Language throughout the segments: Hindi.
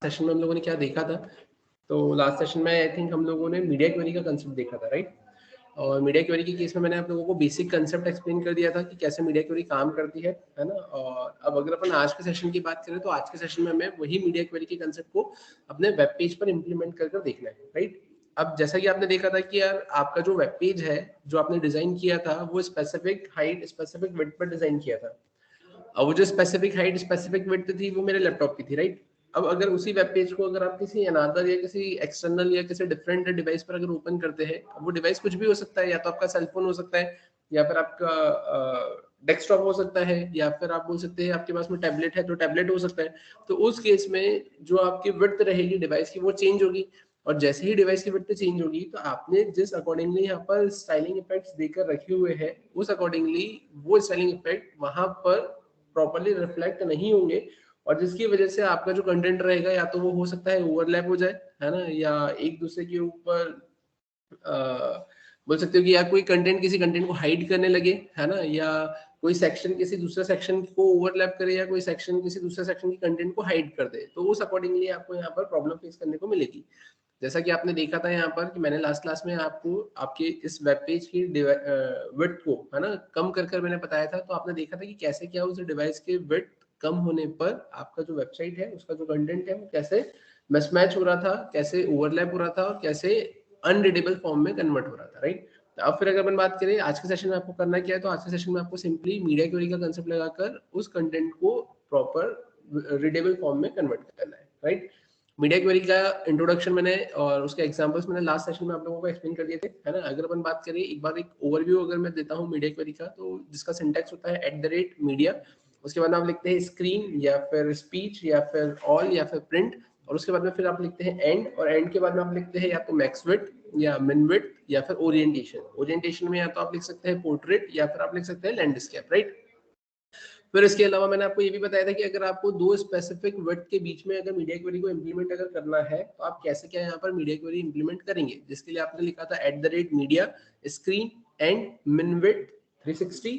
सेशन में हम लोगों ने क्या देखा था, तो लास्ट सेशन में आई थिंक हम लोगों ने मीडिया क्वेरी का कंसेप्ट देखा था, राइट। और मीडिया क्वेरी के केस में मैंने आप लोगों को बेसिक कंसेप्ट एक्सप्लेन कर दिया था कि कैसे मीडिया क्वेरी काम करती है ना। और अब अगर अपन आज के सेशन की बात करें तो आज के सेशन में हमें वही मीडिया क्वेरी के कंसेप्ट को अपने वेब पेज पर इंप्लीमेंट कर देखना है, राइट। अब जैसा कि आपने देखा था कि यार आपका जो वेब पेज है जो आपने डिजाइन किया था वो स्पेसिफिक हाइट स्पेसिफिक विड्थ पर डिजाइन किया था। अब वो जो स्पेसिफिक हाइट स्पेसिफिक विड्थ थी वो मेरे लैपटॉप की थी, राइट। अब अगर उसी वेब पेज को अगर आप किसी अनादर या किसी एक्सटर्नल या किसी डिफरेंट डिवाइस पर अगर ओपन करते हैं, वो डिवाइस कुछ भी हो सकता है, या तो आपका सेलफोन हो सकता है, या फिर आपका डेस्कटॉप हो सकता है, या फिर आप बोल सकते हैं आपके पास में टैबलेट है तो टैबलेट हो सकता है। तो उस केस में जो आपकी विड्थ रहेगी डिवाइस की वो चेंज होगी, और जैसे ही डिवाइस की विड्थ चेंज होगी तो आपने जिस अकॉर्डिंगली यहाँ पर स्टाइलिंग इफेक्ट्स देकर रखे हुए हैं उस अकॉर्डिंगली वो स्टाइलिंग इफेक्ट वहां पर प्रॉपर्ली रिफ्लेक्ट नहीं होंगे, और जिसकी वजह से आपका जो कंटेंट रहेगा या तो वो हो सकता है ओवरलैप हो जाए, है ना, या एक दूसरे के ऊपर बोल सकते हो कि या कोई कंटेंट किसी कंटेंट को हाइड करने लगे, है ना, या कोई सेक्शन किसी दूसरे सेक्शन को ओवरलैप करे, या कोई सेक्शन किसी दूसरे सेक्शन की कंटेंट को हाइड कर दे, तो उस अकॉर्डिंगली आपको यहाँ पर प्रॉब्लम फेस करने को मिलेगी। जैसा कि आपने देखा था यहाँ पर कि मैंने लास्ट क्लास में आपको आपके इस वेब पेज की विड्थ को, है ना, कम कर मैंने बताया था, तो आपने देखा था कि कैसे क्या उस डिवाइस के विड्थ कम होने पर आपका जो वेबसाइट है उसका जो कंटेंट है वो कैसे मिसमैच हो रहा था, कैसे ओवरलैप हो रहा था, और कैसे अनरीडेबल फॉर्म में कन्वर्ट हो रहा था, राइट। तो अब फिर अगर अपन बात करें आज के सेशन में आपको करना क्या है, तो आज के सेशन में आपको सिंपली मीडिया क्वेरी का कंसेप्ट लगाकर उस कंटेंट को प्रॉपर रीडेबल फॉर्म में कन्वर्ट करना है, राइट। मीडिया क्वेरी का इंट्रोडक्शन मैंने और उसके एग्जांपल्स मैंने लास्ट सेशन में आप लोगों को एक्सप्लेन कर दिए थे, है ना। अगर अपन बात करें एक बार एक ओवरव्यू अगर मैं देता हूँ मीडिया क्वेरी का, तो जिसका सिंटैक्स होता है @media, उसके बाद आप लिखते हैं स्क्रीन या फिर स्पीच या फिर ऑल या फिर प्रिंट, और उसके बाद में फिर आप लिखते हैं एंड, और एंड के बाद में आप लिखते हैं या तो मैक्स विड्थ या मिन विड्थ या फिर ओरिएंटेशन। ओरिएंटेशन में या तो आप लिख सकते हैं पोर्ट्रेट या फिर आप लिख सकते हैं लैंडस्केप, राइट। फिर इसके अलावा मैंने आपको ये भी बताया था कि अगर आपको दो स्पेसिफिक विड्थ के बीच में अगर मीडिया क्वेरी को इंप्लीमेंट अगर करना है तो आप कैसे क्या यहाँ पर मीडिया क्वेरी इंप्लीमेंट करेंगे, जिसके लिए आपने लिखा था @media स्क्रीन एंड मिन width 360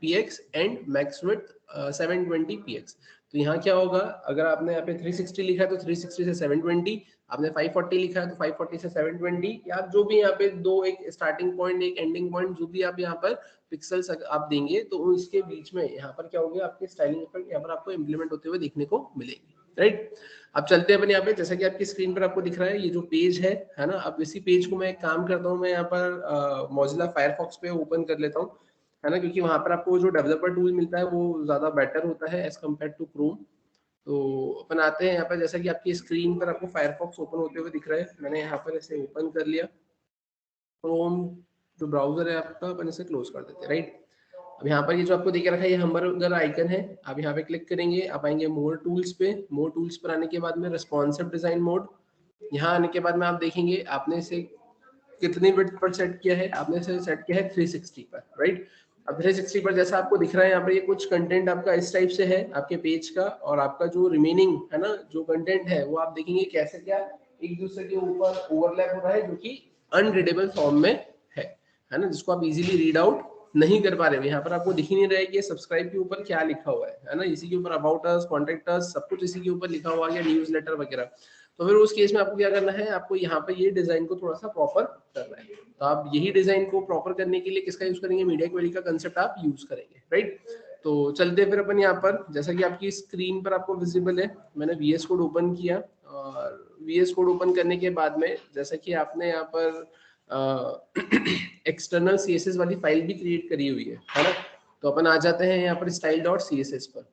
px and max width 720 px। तो यहाँ क्या होगा, अगर आपने यहाँ पे 360 लिखा है तो 360 से 720, आपने 540 लिखा है तो 540 से 720, या जो भी यहाँ पे दो एक स्टार्टिंग पॉइंट एक एंडिंग पॉइंट जो भी आप यहाँ पर पिक्सल्स आप देंगे तो उसके बीच में यहाँ पर क्या होगा, आपके स्टाइलिंग इफेक्ट यहाँ पर आपको इंप्लीमेंट होते हुए देखने को मिलेंगे, राइट। अब चलते हैं अपन यहाँ पे, जैसा कि आपकी स्क्रीन पर आपको दिख रहा है ये जो पेज है ना। अब इसी पेज को मैं एक काम करता हूँ, मैं यहाँ पर मोजिला फायरफॉक्स पे ओपन कर लेता हूँ, है ना, क्योंकि वहां पर आपको जो डेवलपर टूल मिलता है वो ज्यादा बेटर होता है एज कम्पेयर टू क्रोम। तो अपन आते हैं यहाँ पर, जैसा कि आपकी स्क्रीन पर आपको फायरफॉक्स ओपन होते हुए दिख रहा है, मैंने यहाँ पर इसे ओपन कर लिया। क्रोम जो ब्राउजर है आपका, अपन इसे क्लोज कर देते हैं, राइट। अब यहाँ पर ये जो आपको दिख रखा है ये हमबर्गर आइकन है, आप यहाँ पे क्लिक करेंगे, आप आएंगे मोर टूल्स पे। मोर टूल्स पर आने के बाद में रिस्पॉन्सिव डिजाइन मोड, यहाँ आने के बाद में आप देखेंगे आपने इसे कितनी विड्थ पर सेट किया है, आपने इसे सेट किया है 360 पर, राइट। अब 360 पर जैसा आपको दिख रहा है यहाँ पर ये कुछ कंटेंट आपका इस टाइप से है आपके पेज का, और आपका जो रिमेनिंग है ना जो कंटेंट है वो आप देखेंगे कैसे क्या एक दूसरे के ऊपर ओवरलैप हो रहा है, जो कि अनरीडेबल फॉर्म में है ना, जिसको आप इजीली रीड आउट नहीं कर पा रहे हो। यहाँ पर आपको दिख ही नहीं रहा है कि सब्सक्राइब के ऊपर क्या लिखा हुआ है ना, इसी के ऊपर अबाउट अस, कॉन्टैक्ट अस, सब कुछ इसी के ऊपर लिखा हुआ है, न्यूज़लेटर वगैरह। तो फिर उस केस में आपको क्या करना है, आपको यहाँ पे ये डिजाइन को थोड़ा सा प्रॉपर करना है। तो आप यही डिजाइन को प्रॉपर करने के लिए किसका यूज करेंगे, मीडिया क्वेरी का कंसेप्ट आप यूज करेंगे, राइट। तो चलते फिर अपन यहाँ पर, जैसा कि आपकी स्क्रीन पर आपको विजिबल है, मैंने VS कोड ओपन किया, और VS कोड ओपन करने के बाद में जैसा कि आपने यहाँ पर एक्सटर्नल CSS वाली फाइल भी क्रिएट करी हुई है ना। तो अपन आ जाते हैं यहाँ पर style.css पर।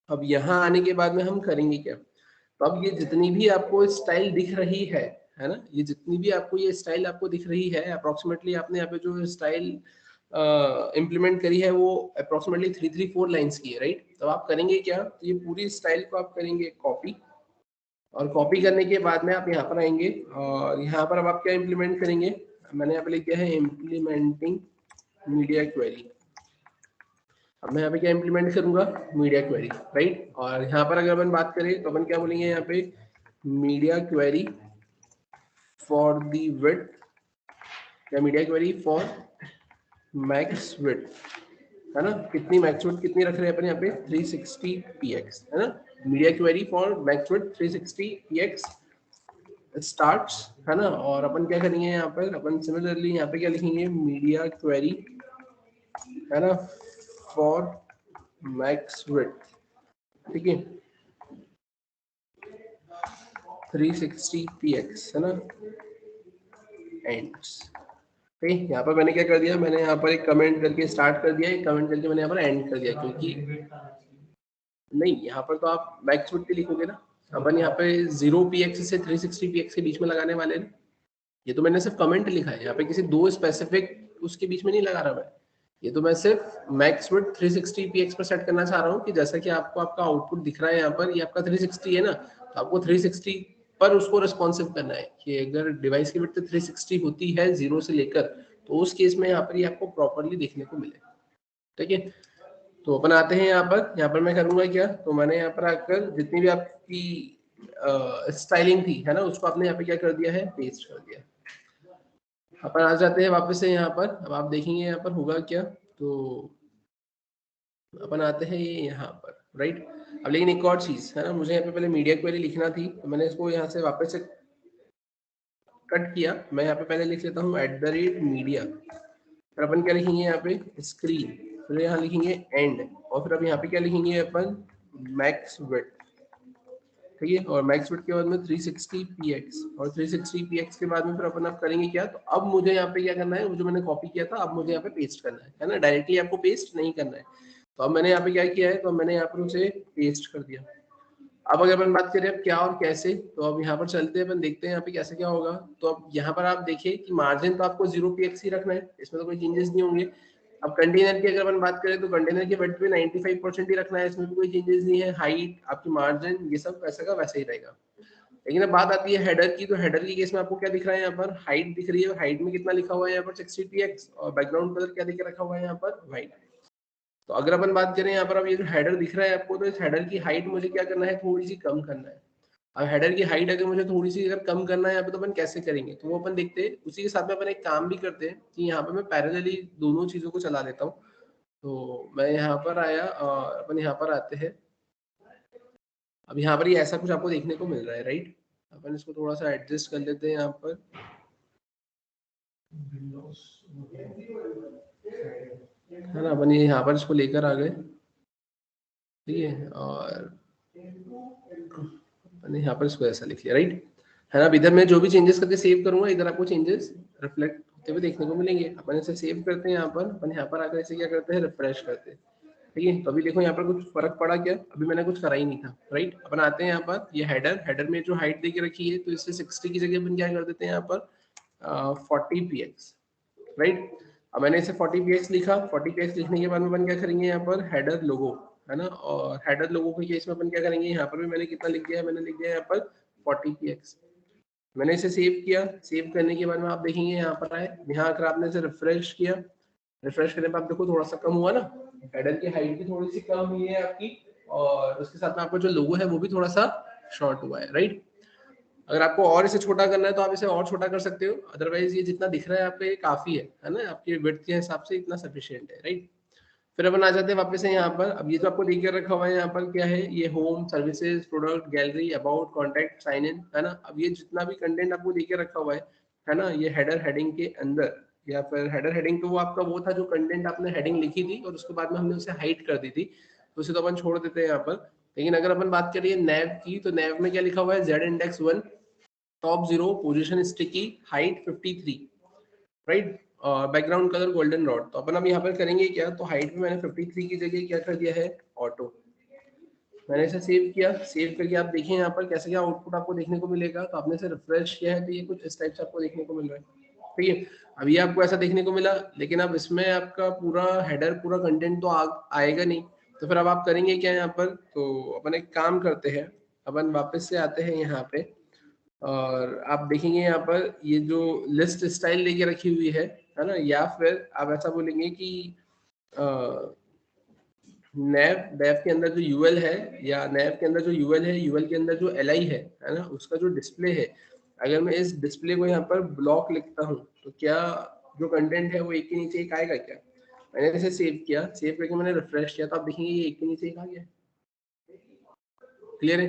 अब यहाँ आने के बाद में हम करेंगे क्या, तो अब ये जितनी भी आपको स्टाइल दिख रही है ना, ये जितनी भी आपको ये स्टाइल आपको दिख रही है, अप्रोक्सीमेटली आपने यहाँ पे जो स्टाइल इम्प्लीमेंट करी है वो अप्रोक्सीमेटली 334 लाइंस की है, राइट। तो आप करेंगे क्या, तो ये पूरी स्टाइल को आप करेंगे कॉपी, और कॉपी करने के बाद में आप यहाँ पर आएंगे, और यहाँ पर अब आप क्या इम्प्लीमेंट करेंगे, मैंने यहाँ पे लिख दिया है इम्प्लीमेंटिंग मीडिया क्वेरी। अब मैं यहाँ पे क्या इम्प्लीमेंट करूंगा, मीडिया क्वेरी, राइट। और यहाँ पर अगर अपन बात करें तो अपन क्या बोलेंगे यहाँ पे, media query for the width, या media query for max width, है ना। कितनी मैक्स विड्थ कितनी रख रहे हैं अपन यहाँ पे 360 px, है ना। Media query for max width 360px starts, है ना। और अपन क्या करेंगे यहाँ पर, अपन सिमिलरली यहाँ पे क्या लिखेंगे, मीडिया क्वेरी, है ना, फॉर मैक्सविड, ठीक है, 360px, है ना, एंड्स। ठीक, यहाँ पर मैंने क्या कर दिया, मैंने यहाँ पर एक कमेंट करके स्टार्ट कर दिया, एक कमेंट करके मैंने यहाँ पर एंड कर दिया, क्योंकि नहीं, यहाँ पर तो आप मैक्सविड पे लिखोगे ना, अपन यहाँ पे 0px से 360px के बीच में लगाने वाले हैं। ये तो मैंने सिर्फ कमेंट लिखा है, यहाँ पे किसी दो स्पेसिफिक उसके बीच में नहीं लगा रहा मैं, ये तो मैं सिर्फ मैक्सविड 360px पर सेट करना चाह रहा हूँ कि जैसा कि आपको आपका आउटपुट दिख रहा है यहाँ पर, ये आपका 360 है ना, तो आपको 360 पर उसको रिस्पॉन्सिव करना है कि अगर डिवाइस की विड्थ 360 होती है 0 से लेकर, तो उस केस में यहाँ पर ये आपको प्रॉपरली देखने को मिले, ठीक है। तो अपन आते हैं यहाँ पर मैं करूंगा क्या, तो मैंने यहाँ पर आकर जितनी भी आपकी स्टाइलिंग थी, है ना, उसको आपने यहाँ पे क्या कर दिया है, पेस्ट कर दिया। अपन आ जाते हैं वापस से यहाँ पर, अब आप देखेंगे यहाँ पर होगा क्या, तो अपन आते हैं ये यहाँ पर, राइट। अब लेकिन एक और चीज है ना, मुझे यहाँ पे पहले मीडिया क्वेरी लिखना थी, तो मैंने इसको यहाँ से वापस से कट किया। मैं यहाँ पे पहले लिख लेता हूँ @media, फिर अपन क्या लिखेंगे यहाँ पे, स्क्रीन, फिर यहाँ लिखेंगे एंड, और फिर अब यहाँ पे क्या लिखेंगे अपन, मैक्सविड, ठीक है, और मैक्सविड के बाद में 360px, और 360px के बाद में फिर अपन अब करेंगे क्या, तो अब मुझे यहाँ पे क्या करना है, जो मैंने कॉपी किया था अब मुझे यहाँ पे पेस्ट करना है ना, डायरेक्टली आपको पेस्ट नहीं करना है। तो अब मैंने यहाँ पे क्या किया है, तो मैंने यहाँ पर उसे पेस्ट कर दिया। अब अगर अपन बात करें अब क्या और कैसे, तो अब यहाँ पर चलते हैं, अपन देखते हैं यहाँ पे कैसे क्या होगा। तो अब यहाँ पर आप देखिए कि मार्जिन तो आपको 0px ही रखना है, इसमें तो कोई चेंजेस नहीं होंगे। अब कंटेनर की अगर अपन बात करें तो कंटेनर की विड्थ पे 95% ही रखना है, इसमें भी कोई चेंजेस नहीं है। हाइट, आपकी मार्जिन, ये सब वैसा का वैसा ही रहेगा। लेकिन अब बात आती है हेडर की, तो हेडर की केस में आपको क्या दिख रहा है, यहाँ पर हाइट दिख रही है, और हाइट में कितना लिखा हुआ है यहाँ पर 60px, और बैकग्राउंड कलर क्या दिख रखा हुआ है यहाँ पर, व्हाइट। तो अगर अपन बात करें यहाँ पर, अब ये जो हेडर दिख रहा है आपको, तो इस हेडर की हाइट मुझे क्या करना है, थोड़ी सी कम करना है। अब हेडर की हाइट अगर मुझे थोड़ी सी अगर कम करना है यहाँ पे, तो अपन कैसे करेंगे, तो वो अपन देखते हैं। उसी के साथ में अपन एक काम भी करते हैं कि यहाँ पे मैं पैरेलली दोनों चीजों को चला देता हूँ। तो मैं यहाँ पर आया और अपन यहाँ पर आते हैं। अब यहाँ पर ये ऐसा कुछ आपको देखने को मिल रहा है, राइट। अपन इसको थोड़ा सा एडजस्ट कर लेते हैं यहाँ पर, है ना। अपन ये यहाँ पर इसको लेकर आ गए, ठीक है, और मैंने यहाँ पर इसको ऐसा लिख लिया, राइट, है ना। अब इधर मैं जो भी चेंजेस करके सेव करूंगा, इधर आपको चेंजेस रिफ्लेक्ट होते हुए देखने को मिलेंगे। अपन इसे सेव करते हैं यहाँ पर, अपन यहाँ पर आकर इसे क्या करते हैं, रिफ्रेश करते हैं, ठीक है। तो अभी देखो यहाँ पर कुछ फर्क पड़ा क्या, अभी मैंने कुछ करा ही नहीं था, राइट। अपन आते हैं यहाँ पर, ये हेडर में जो हाइट देके रखी है, तो इससे 60 की जगह अपन क्या कर देते हैं यहाँ पर 40px, राइट। अब मैंने इसे 40px लिखा, 40px लिखने के बाद में अपन क्या करेंगे यहाँ पर, हेडर लोगो, है ना, और हेडर लोगो के केस में अपन क्या करेंगे, यहाँ पर भी मैंने कितना लिख दिया है, मैंने लिख दिया यहाँ पर 40px। मैंने इसे सेव किया, सेव करने के बाद में आप देखेंगे यहाँ पर आए, यहाँ आकर आपने इसे रिफ्रेश किया, रिफ्रेश करने पर आप देखो थोड़ा सा कम हुआ ना, हेडर की हाइट भी थोड़ी सी कम हुई है आपकी, और उसके साथ में आपका जो लोगो है वो भी थोड़ा सा शॉर्ट हुआ है, राइट। अगर आपको और इसे छोटा करना है तो आप इसे और छोटा कर सकते हो, अदरवाइज ये जितना दिख रहा है आपको ये काफी है ना, आपकी विड्थ के हिसाब से इतना सफिशिएंट है, राइट। फिर अपन आ जाते हैं वापस से यहाँ पर। अब ये जो आपको देख कर रखा हुआ है यहाँ पर क्या है, ये home, services, product, gallery, about, contact, sign in, है ना। अब ये जितना भी कंटेंट आपको देख के रखा हुआ है ना, ये हेडर हेडिंग के अंदर, या फिर हेडर हेडिंग तो वो आपका वो था जो कंटेंट आपने हेडिंग लिखी थी और उसके बाद में हमने उसे हाइड कर दी थी, तो उसे तो अपन छोड़ देते हैं यहाँ पर। लेकिन अगर अपन बात करिए नैव की, तो नैव में क्या लिखा हुआ है, Z index 1, top 0, position sticky, height 53, right, background colour golden rod. तो अपन अब यहाँ पर करेंगे क्या, तो हाइट में मैंने 53 की जगह क्या कर दिया है, ऑटो। मैंने इसे सेव किया, सेव करके आप देखिए यहाँ पर कैसे क्या आउटपुट आपको देखने को मिलेगा। तो आपने इसे रिफ्रेश किया है तो ये कुछ इस टाइप से आपको देखने को मिल रहा है, ठीक है। अब ये आपको ऐसा देखने को मिला, लेकिन अब इसमें आपका पूरा हेडर, पूरा कंटेंट तो आएगा नहीं। तो फिर अब आप करेंगे क्या यहाँ पर, तो अपन एक काम करते हैं, अपन वापस से आते हैं यहाँ पे, और आप देखेंगे यहाँ पर ये जो लिस्ट स्टाइल लेके रखी हुई है ना, या फिर आप ऐसा बोलेंगे कि नैव डेव के अंदर जो यूएल है, या नैव के अंदर जो यूएल है, यूएल के अंदर जो एलआई है ना, उसका जो डिस्प्ले है, अगर मैं इस डिस्प्ले को यहाँ पर ब्लॉक लिखता हूँ, तो क्या जो कंटेंट है वो एक के नीचे एक आएगा क्या। मैंने इसे सेव किया, सेव करके मैंने रिफ्रेश किया, तो आप देखेंगे ये एक के नीचे एक आ गया, क्लियर है?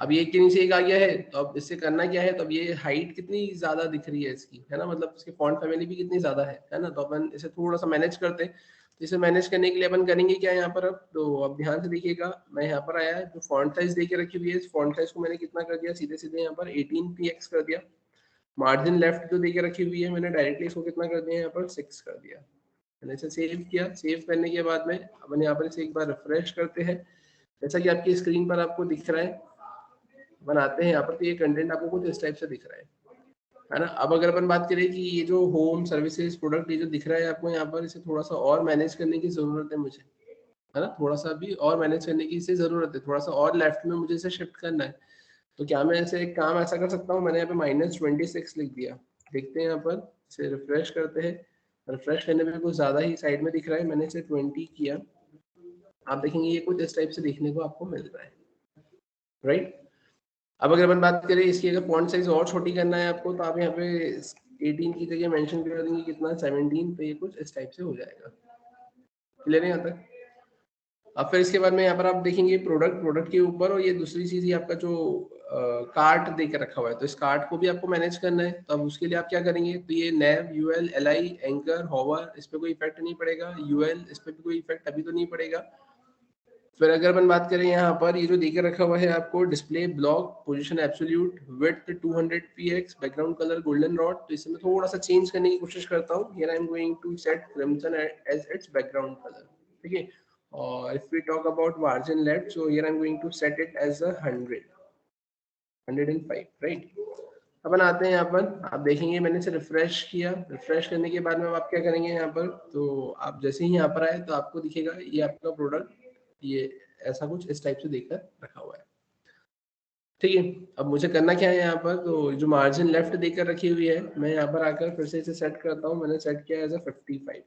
अब ये एक के नीचे एक आ गया है, तो अब इससे करना क्या है, तो अब ये हाइट कितनी ज्यादा दिख रही है इसकी, है ना, मतलब इसकी फॉन्ट फैमिली भी कितनी ज्यादा है ना, तो अपन इसे थोड़ा सा मैनेज करते हैं। तो इसे मैनेज करने के लिए अपन करेंगे क्या यहाँ पर, अब तो अब ध्यान से देखिएगा, मैं यहाँ पर आया जो फॉन्ट साइज दे के रखी हुई है, इस फॉन्ट साइज को मैंने कितना कर दिया, सीधे सीधे यहाँ पर 18px कर दिया। मार्जिन लेफ्ट जो दे के रखी हुई है, मैंने डायरेक्टली इसको कितना कर दिया, यहाँ पर 6 कर दिया। मैंने इसे सेव किया, सेव करने के बाद में अपन यहाँ पर इसे एक बार रिफ्रेश करते हैं, जैसा कि आपकी स्क्रीन पर आपको दिख रहा है। बनाते हैं यहाँ पर, तो ये कंटेंट आपको कुछ इस टाइप से दिख रहा है ना। अब अगर अपन बात करें कि ये जो होम सर्विसेज प्रोडक्ट ये जो दिख रहा है आपको यहाँ पर, इसे थोड़ा सा और मैनेज करने की जरूरत है मुझे, है ना, थोड़ा सा भी और मैनेज करने की इसे जरूरत है, थोड़ा सा और लेफ्ट में मुझे इसे शिफ्ट करना है। तो क्या मैं ऐसे एक काम ऐसा कर सकता हूँ, मैंने यहाँ पे -26 लिख दिया, देखते हैं यहाँ पर, इसे रिफ्रेश करते हैं। रिफ्रेश करने में कुछ ज्यादा ही साइड में दिख रहा है, मैंने इसे 20 किया। आप देखेंगे ये कुछ इस टाइप से देखने को आपको मिल रहा है, राइट। अब अगर अपन बात करें इसकी, अगर फॉन्ट साइज और छोटी करना है आपको, तो आप यहाँ पे 18 की जगह मेंशन कर देंगे कितना, 17, तो ये कुछ इस टाइप से हो जाएगा। क्लियर है यहाँ तक? अब फिर इसके बाद में यहाँ पर आप देखेंगे प्रोडक्ट के ऊपर, और ये दूसरी चीज ही आपका जो कार्ट देकर रखा हुआ है, तो इस कार्ट को भी आपको मैनेज करना है। तो अब उसके लिए आप क्या करेंगे, तो ये नैव, यूएल, एलआई, एंकर, होवर, इस पे कोई इफेक्ट नहीं पड़ेगा, यूएल इस पे भी कोई इफेक्ट अभी तो नहीं पड़ेगा। फिर अगर अपन बात करें यहाँ पर, ये जो देकर रखा हुआ है आपको, display block, position absolute, width 200px, background colour golden rod, तो इसे मैं थोड़ा सा चेंज करने की कोशिश करता हूँ। Here I am going to set crimson as its background colour, ठीक है। और if we talk about margin left, so here I am going to set it as 105, right. अपन आते हैं यहाँ पर, आप देखेंगे मैंने इसे रिफ्रेश किया, रिफ्रेश करने के बाद में आप क्या करेंगे यहाँ पर, तो आप जैसे ही यहाँ पर आए तो आपको दिखेगा ये आपका प्रोडक्ट, ये ऐसा कुछ इस टाइप से देखकर रखा हुआ है, ठीक है। अब मुझे करना क्या है यहाँ पर, तो जो मार्जिन लेफ्ट देकर रखी हुई है, मैं यहाँ पर आकर फिर से इसे सेट करता हूँ। मैंने सेट किया एज 55,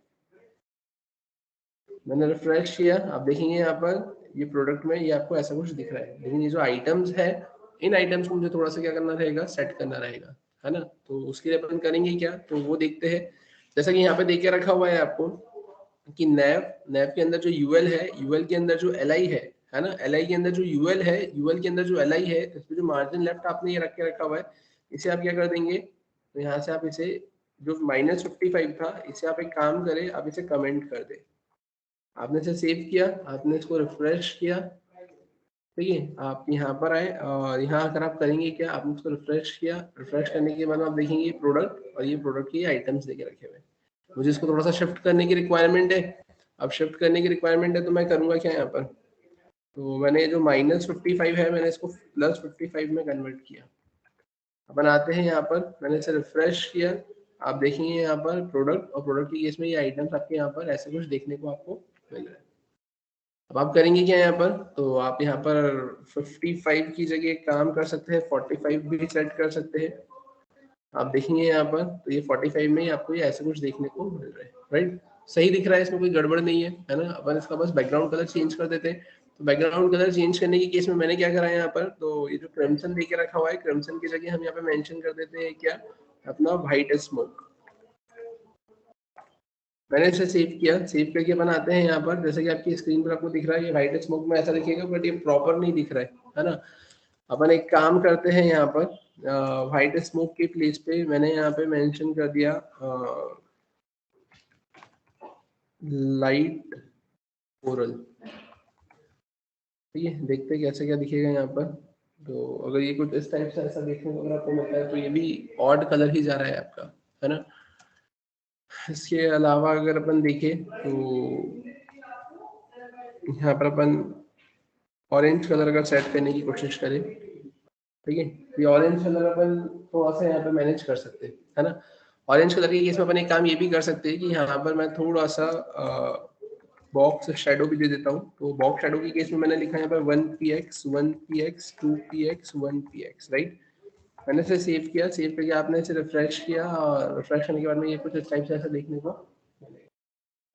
मैंने रिफ्रेश किया, आप देखेंगे यहाँ पर ये प्रोडक्ट में ये आपको ऐसा कुछ दिख रहा है। लेकिन ये जो आइटम्स है, इन आइटम्स को मुझे थोड़ा सा क्या करना रहेगा, सेट करना रहेगा, है ना। तो उसके लिए अपन करेंगे क्या, तो वो देखते हैं। जैसा कि यहाँ पे देख के रखा हुआ है आपको कि नैव के अंदर जो यूएल है, यूएल के अंदर जो एलआई है ना, एलआई के अंदर जो यूएल है, यूएल के अंदर जो एलआई है, इसमें जो मार्जिन लेफ्ट आपने ये रख के रखा हुआ है, इसे आप क्या कर देंगे, तो यहाँ से आप इसे जो -55 था, इसे आप एक काम करें, आप इसे कमेंट कर दे। आपने इसे सेव किया, आपने इसको रिफ्रेश किया, ठीक है। आप यहाँ पर आए और यहाँ अगर आप करेंगे क्या, आपने इसको रिफ्रेश किया, रिफ्रेश करने के बाद आप देखेंगे प्रोडक्ट, और ये प्रोडक्ट के आइटम्स देके रखे हुए हैं। मुझे इसको थोड़ा सा शिफ्ट करने की रिक्वायरमेंट है। अब शिफ्ट करने की रिक्वायरमेंट है, तो मैं करूंगा क्या यहाँ पर, तो मैंने जो -55 है, मैंने इसको +55 में कन्वर्ट किया। अपन आते हैं यहाँ पर, मैंने इसे रिफ्रेश किया, आप देखेंगे यहाँ पर प्रोडक्ट, और प्रोडक्ट के केस में ये आइटम्स आपके यहाँ पर ऐसे कुछ देखने को आपको मिल रहा है। अब आप करेंगे क्या यहाँ पर, तो आप यहाँ पर 55 की जगह एक काम कर सकते हैं, 45 भी सेट कर सकते हैं। आप देखेंगे यहाँ पर, तो ये 45 में ही आपको ये ऐसे कुछ देखने को मिल रहा है, राइट। सही दिख रहा है, इसमें कोई गड़बड़ नहीं है ना। अपन इसका बस बैकग्राउंड कलर चेंज कर देते हैं। तो बैकग्राउंड कलर चेंज करने के केस में मैंने क्या करा है यहाँ पर, तो ये जो क्रिम्सन देके रखा हुआ है, क्रिम्सन की जगह हम यहाँ पे मेंशन कर देते हैं क्या, अपना व्हाइट स्मोक। मैंने इसे सेव किया, सेव करके बनाते हैं यहाँ पर, जैसे कि आपकी स्क्रीन पर आपको दिख रहा है, ये व्हाइट स्मोक में ऐसा दिखेगा, बट ये प्रॉपर नहीं दिख रहा है ना। अपन एक काम करते हैं यहाँ पर, व्हाइट स्मोक के प्लेस पे मैंने यहाँ पे मेंशन कर दिया लाइट कोरल, ठीक है। देखते हैं कैसे क्या दिखेगा यहाँ पर। तो अगर ये कुछ इस टाइप से ऐसा देखने को अगर आपको मिलता है, तो ये भी ऑड कलर ही जा रहा है आपका, है ना। इसके अलावा अगर अपन देखें, तो यहाँ पर अपन ऑरेंज कलर अगर सेट करने की कोशिश करें, ठीक है, ये ऑरेंज कलर अपन थोड़ा सा यहाँ पे मैनेज कर सकते हैं, है ना। ऑरेंज कलर के केस में अपन एक काम ये भी कर सकते हैं कि यहाँ पर मैं थोड़ा सा बॉक्स शेडो भी दे देता हूँ। तो बॉक्स शेडो के केस में मैंने लिखा है यहाँ पर 1px 1px 2px 1px, right. मैंने इसे सेव किया, सेव करके आपने इसे रिफ्रेश किया, और रिफ्रेश करने के बाद में ये कुछ इस टाइप से ऐसा देखने को मिलेगा,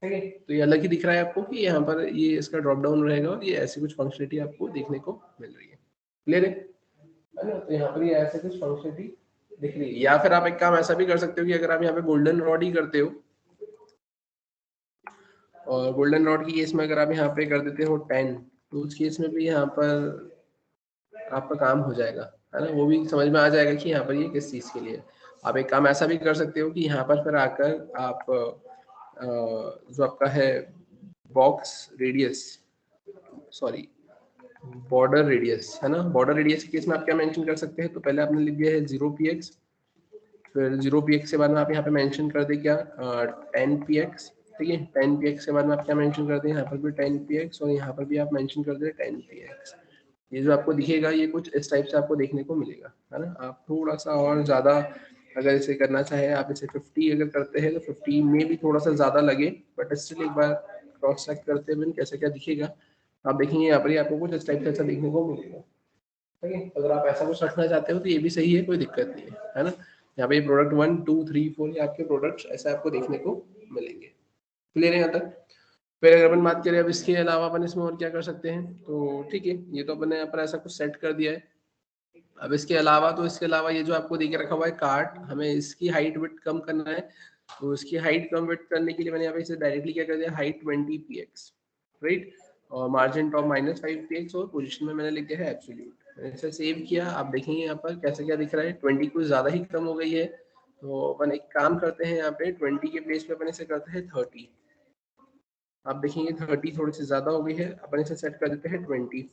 ठीक है। तो ये अलग ही दिख रहा है आपको कि यहाँ पर ये इसका ड्रॉप डाउन रहेगा, और ये ऐसी कुछ फंक्शनलिटी आपको देखने को मिल रही है, क्लियर है ना। तो यहाँ पर ये ऐसे कुछ फंक्शनलिटी दिख रही है। या फिर आप एक काम ऐसा भी कर सकते हो कि अगर आप यहाँ पे गोल्डन रॉड ही करते हो, और गोल्डन रॉड की केस में अगर आप यहाँ पे कर देते हो 10, तो उस केस में भी यहाँ पर आपका काम हो जाएगा, है ना, वो भी समझ में आ जाएगा कि यहाँ पर ये किस चीज़ के लिए है। आप एक काम ऐसा भी कर सकते हो कि यहाँ पर फिर आकर आप जो आपका है box radius, sorry border radius, है ना, बॉर्डर रेडियस के केस में आप क्या मेंशन कर सकते हैं, तो पहले आपने लिख दिया है 0px, फिर 0px के बाद में आप यहाँ पे मेंशन कर दे क्या 10px, ठीक है, 10px के बाद में आप क्या मेंशन कर दें, यहाँ पर भी 10px और यहाँ पर भी आप मेंशन कर दे 10px। ये जो आपको दिखेगा ये कुछ इस टाइप से आपको देखने को मिलेगा, है ना। आप थोड़ा सा और ज़्यादा अगर इसे करना चाहे, आप इसे 50 अगर करते हैं तो 50 में भी थोड़ा सा ज़्यादा लगे, बट स्टिल एक बार क्रॉस चेक करते हुए कैसे क्या दिखेगा आप देखेंगे यहाँ पर ही आपको कुछ इस टाइप से ऐसा देखने को मिलेगा, ठीक है। अगर आप ऐसा कुछ रखना चाहते हो तो ये भी सही है, कोई दिक्कत नहीं है ना। यहाँ पे प्रोडक्ट 1 2 3 4 ये आपके प्रोडक्ट्स ऐसे आपको देखने को मिलेंगे। क्लियर है यहाँ तक। फिर अगर अपन बात करें अब इसके अलावा अपन इसमें और क्या कर सकते हैं, तो ठीक है, ये तो अपन ने यहाँ पर ऐसा कुछ सेट कर दिया है। अब इसके अलावा तो इसके अलावा ये जो आपको देके रखा हुआ है कार्ट, हमें इसकी हाइट विड्थ कम करना है, तो इसकी हाइट कम विड्थ करने के लिए मैंने यहाँ पे इसे डायरेक्टली क्या कर दिया, हाइट 20px, राइट, और मार्जिन टॉप -5px और पोजीशन में मैंने लिख दिया है एब्सोल्यूट। मैंने इसे सेव किया, आप देखेंगे यहाँ पर कैसे क्या दिख रहा है, 20 कुछ ज्यादा ही कम हो गई है, तो अपन एक काम करते हैं यहाँ पे 20 के प्लेस पे अपन इसे करते हैं 30। आप देखेंगे 30 थोड़ी सी ज्यादा हो गई है, अपन इसे सेट कर देते हैं 25,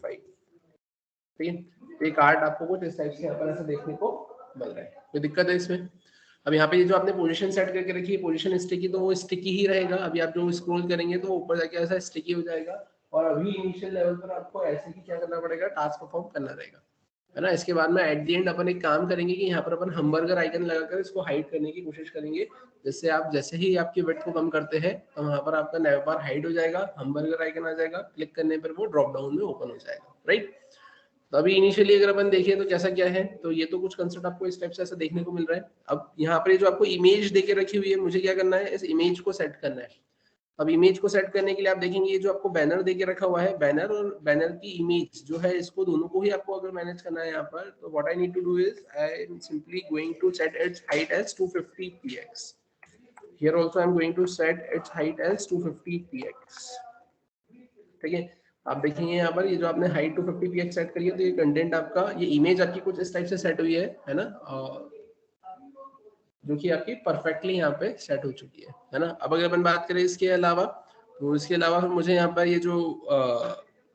ठीक है। तो एक आर्ट आपको कुछ इस टाइप से यहाँ पर ऐसा देखने को मिल रहा है, कोई दिक्कत है इसमें। अब यहाँ पे ये जो आपने पोजीशन सेट करके रखी है, पोजीशन स्टिकी, तो वो स्टिकी ही रहेगा। अभी आप जो स्क्रॉल करेंगे तो ऊपर जाके ऐसा स्टिकी हो जाएगा, और अभी इनिशियल लेवल पर आपको ऐसे ही क्या करना पड़ेगा, टास्क परफॉर्म करना रहेगा, है ना। इसके बाद में एट द एंड अपन एक काम करेंगे कि यहाँ पर अपन हमबर्गर आइकन लगाकर इसको हाइड करने की कोशिश करेंगे, जिससे आप जैसे ही आपकी विड्थ को कम करते हैं तो वहाँ पर आपका नैव बार हाइड हो जाएगा, हमबर्गर आइकन आ जाएगा, क्लिक करने पर वो ड्रॉप डाउन में ओपन हो जाएगा, राइट। तो अभी इनिशियली अगर अपन देखें तो कैसा क्या है, तो ये तो कुछ कंसेप्ट आपको इस टाइप से ऐसा देखने को मिल रहा है। अब यहाँ पर जो आपको इमेज देके रखी हुई है, मुझे क्या करना है, इस इमेज को सेट करना है। अब इमेज को सेट करने के लिए आप देखेंगे ये जो आपको बैनर देके रखा हुआ है, बैनर और बैनर की इमेज जो है, इसको दोनों को ही आपको अगर मैनेज करना है यहाँ पर, तो what I need to do is I am simply going to set its height as 250px। Here also I am going to set its height as 250px, ठीक है। आप देखेंगे यहाँ पर ये जो आपने हाइट 250px सेट करी है, तो ये कंटेंट आपका, ये इमेज आपकी कुछ इस टाइप से सेट हुई है ना, जो कि आपकी परफेक्टली यहाँ पे सेट हो चुकी है ना। अब अगर अपन बात करें इसके अलावा, तो इसके अलावा मुझे यहाँ पर ये जो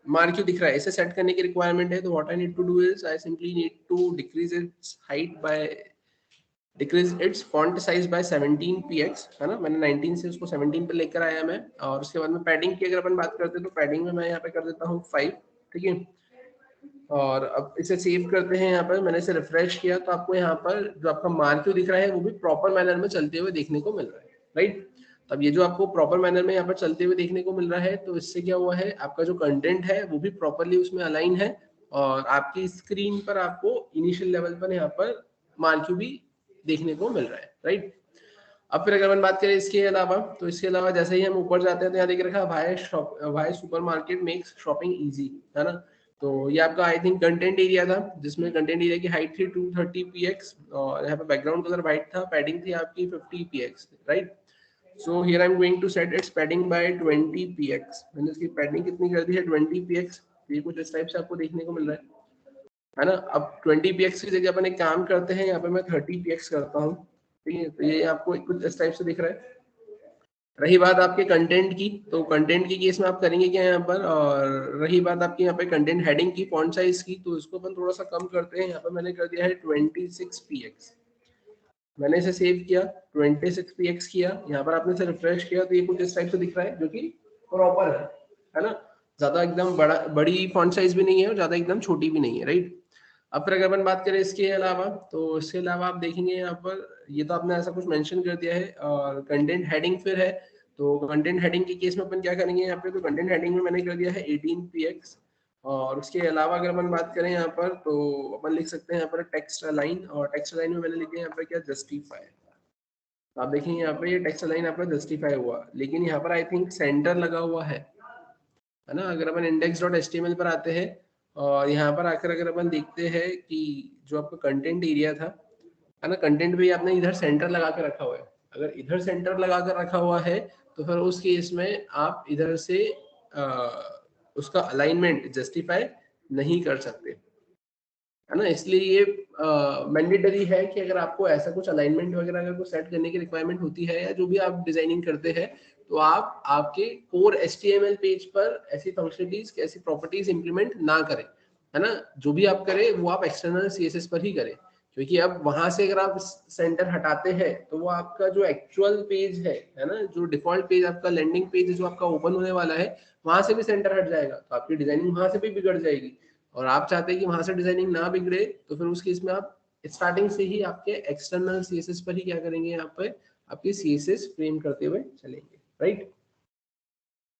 मार्क्यू दिख रहा है, इसे सेट करने की रिक्वायरमेंट है, तो what I need to do is I simply need to decrease its height by decrease its font size by 17px, है ना। मैंने 19 से उसको 17 पे लेकर आया मैं, और उसके बाद में पैडिंग की अगर अपन बात करते हैं तो पैडिंग में मैं यहाँ पे कर देता हूँ 5, ठीक है। और अब इसे सेव करते हैं, यहाँ पर मैंने इसे रिफ्रेश किया, तो आपको यहाँ पर जो आपका मार्क्यू दिख रहा है वो भी प्रॉपर मैनर में चलते हुए देखने को मिल रहा है, राइट। तब ये जो आपको प्रॉपर मैनर में यहाँ पर चलते हुए देखने को मिल रहा है, तो इससे क्या हुआ है, आपका जो कंटेंट है वो भी प्रॉपरली उसमें अलाइन है, और आपकी स्क्रीन पर आपको इनिशियल लेवल पर यहाँ पर मार्क्यू भी देखने को मिल रहा है, राइट। अब फिर अगर हम बात करें इसके अलावा, तो इसके अलावा जैसे ही हम ऊपर जाते हैं तो यहाँ देख रखा है भाई सुपरमार्केट मेक्स शॉपिंग इजी, है ना। तो ये आपका आई थिंक कंटेंट एरिया था, जिसमें कंटेंट एरिया की हाइट थी 230px, और यहाँ पे बैकग्राउंड कलर व्हाइट था, पैडिंग थी आपकी 50px, right. So here I am going to set its padding by 20px। मैंने इसकी पैडिंग कितनी कर दी है, 20px। ये कुछ इस टाइप से आपको देखने को मिल रहा है ना। अब 20px की जगह अपन एक काम करते हैं, यहाँ पे मैं 30px करता हूँ, ठीक है। तो ये आपको कुछ इस टाइप से दिख रहा है। रही बात आपके कंटेंट की, तो कंटेंट की केस में आप करेंगे क्या यहाँ पर, और रही बात आपकी यहाँ पे कंटेंट हेडिंग की, फॉन्ट साइज की, तो इसको अपन थोड़ा सा कम करते हैं। यहाँ पर मैंने कर दिया है 26px। मैंने इसे सेव किया, 26px किया, यहाँ पर आपने इसे रिफ्रेश किया, तो ये कुछ इस टाइप से दिख रहा है, जो कि प्रॉपर है ना। ज्यादा एकदम बड़ी फॉन्ट साइज भी नहीं है और ज्यादा एकदम छोटी भी नहीं है, राइट। अब फिर अगर अपन बात करें इसके अलावा, तो इसके अलावा आप देखेंगे यहाँ पर, ये तो आपने ऐसा कुछ मेंशन कर दिया है, और कंटेंट हेडिंग फिर है, तो कंटेंट हेडिंग के केस में अपन क्या करेंगे यहाँ पे, तो कंटेंट हेडिंग में मैंने कर दिया है 18px। और उसके अलावा अगर अपन बात करें यहाँ पर, तो अपन लिख सकते हैं यहाँ पर टेक्स्ट अलाइन, और टेक्स्ट अलाइन में मैंने लिखा है यहाँ पर क्या, जस्टिफाई। तो आप देखेंगे यहाँ पे ये टेक्स्ट अलाइन आपका जस्टिफाई हुआ, लेकिन यहाँ पर आई थिंक सेंटर लगा हुआ है ना। अगर अपन index.html पर आते हैं, और यहाँ पर आकर अगर अपन देखते हैं कि जो आपका कंटेंट एरिया था, है ना, कंटेंट भी आपने इधर सेंटर लगा कर रखा हुआ है। अगर इधर सेंटर लगा कर रखा हुआ है, तो फिर उस केस में आप इधर से उसका अलाइनमेंट जस्टिफाई नहीं कर सकते, है ना। इसलिए ये मैंडेटरी है कि अगर आपको ऐसा कुछ अलाइनमेंट वगैरह अगर कुछ सेट करने की रिक्वायरमेंट होती है या जो भी आप डिजाइनिंग करते हैं, तो आप आपके कोर HTML पेज पर ऐसी फंक्शनलिटीज, ऐसी प्रॉपर्टीज इंप्लीमेंट ना करें, है ना। जो भी आप करें वो आप एक्सटर्नल CSS पर ही करें, क्योंकि अब वहां से अगर आप सेंटर हटाते हैं तो वो आपका जो एक्चुअल पेज है ना, जो डिफॉल्ट पेज आपका लैंडिंग पेज जो आपका ओपन होने वाला है, वहां से भी सेंटर हट जाएगा, तो आपकी डिजाइनिंग वहां से भी बिगड़ जाएगी। और आप चाहते हैं कि वहां से डिजाइनिंग ना बिगड़े, तो फिर उस केस में आप स्टार्टिंग से ही आपके एक्सटर्नल CSS पर ही क्या करेंगे, यहाँ पे आपकी CSS फ्रेम करते हुए चलेंगे, राइट।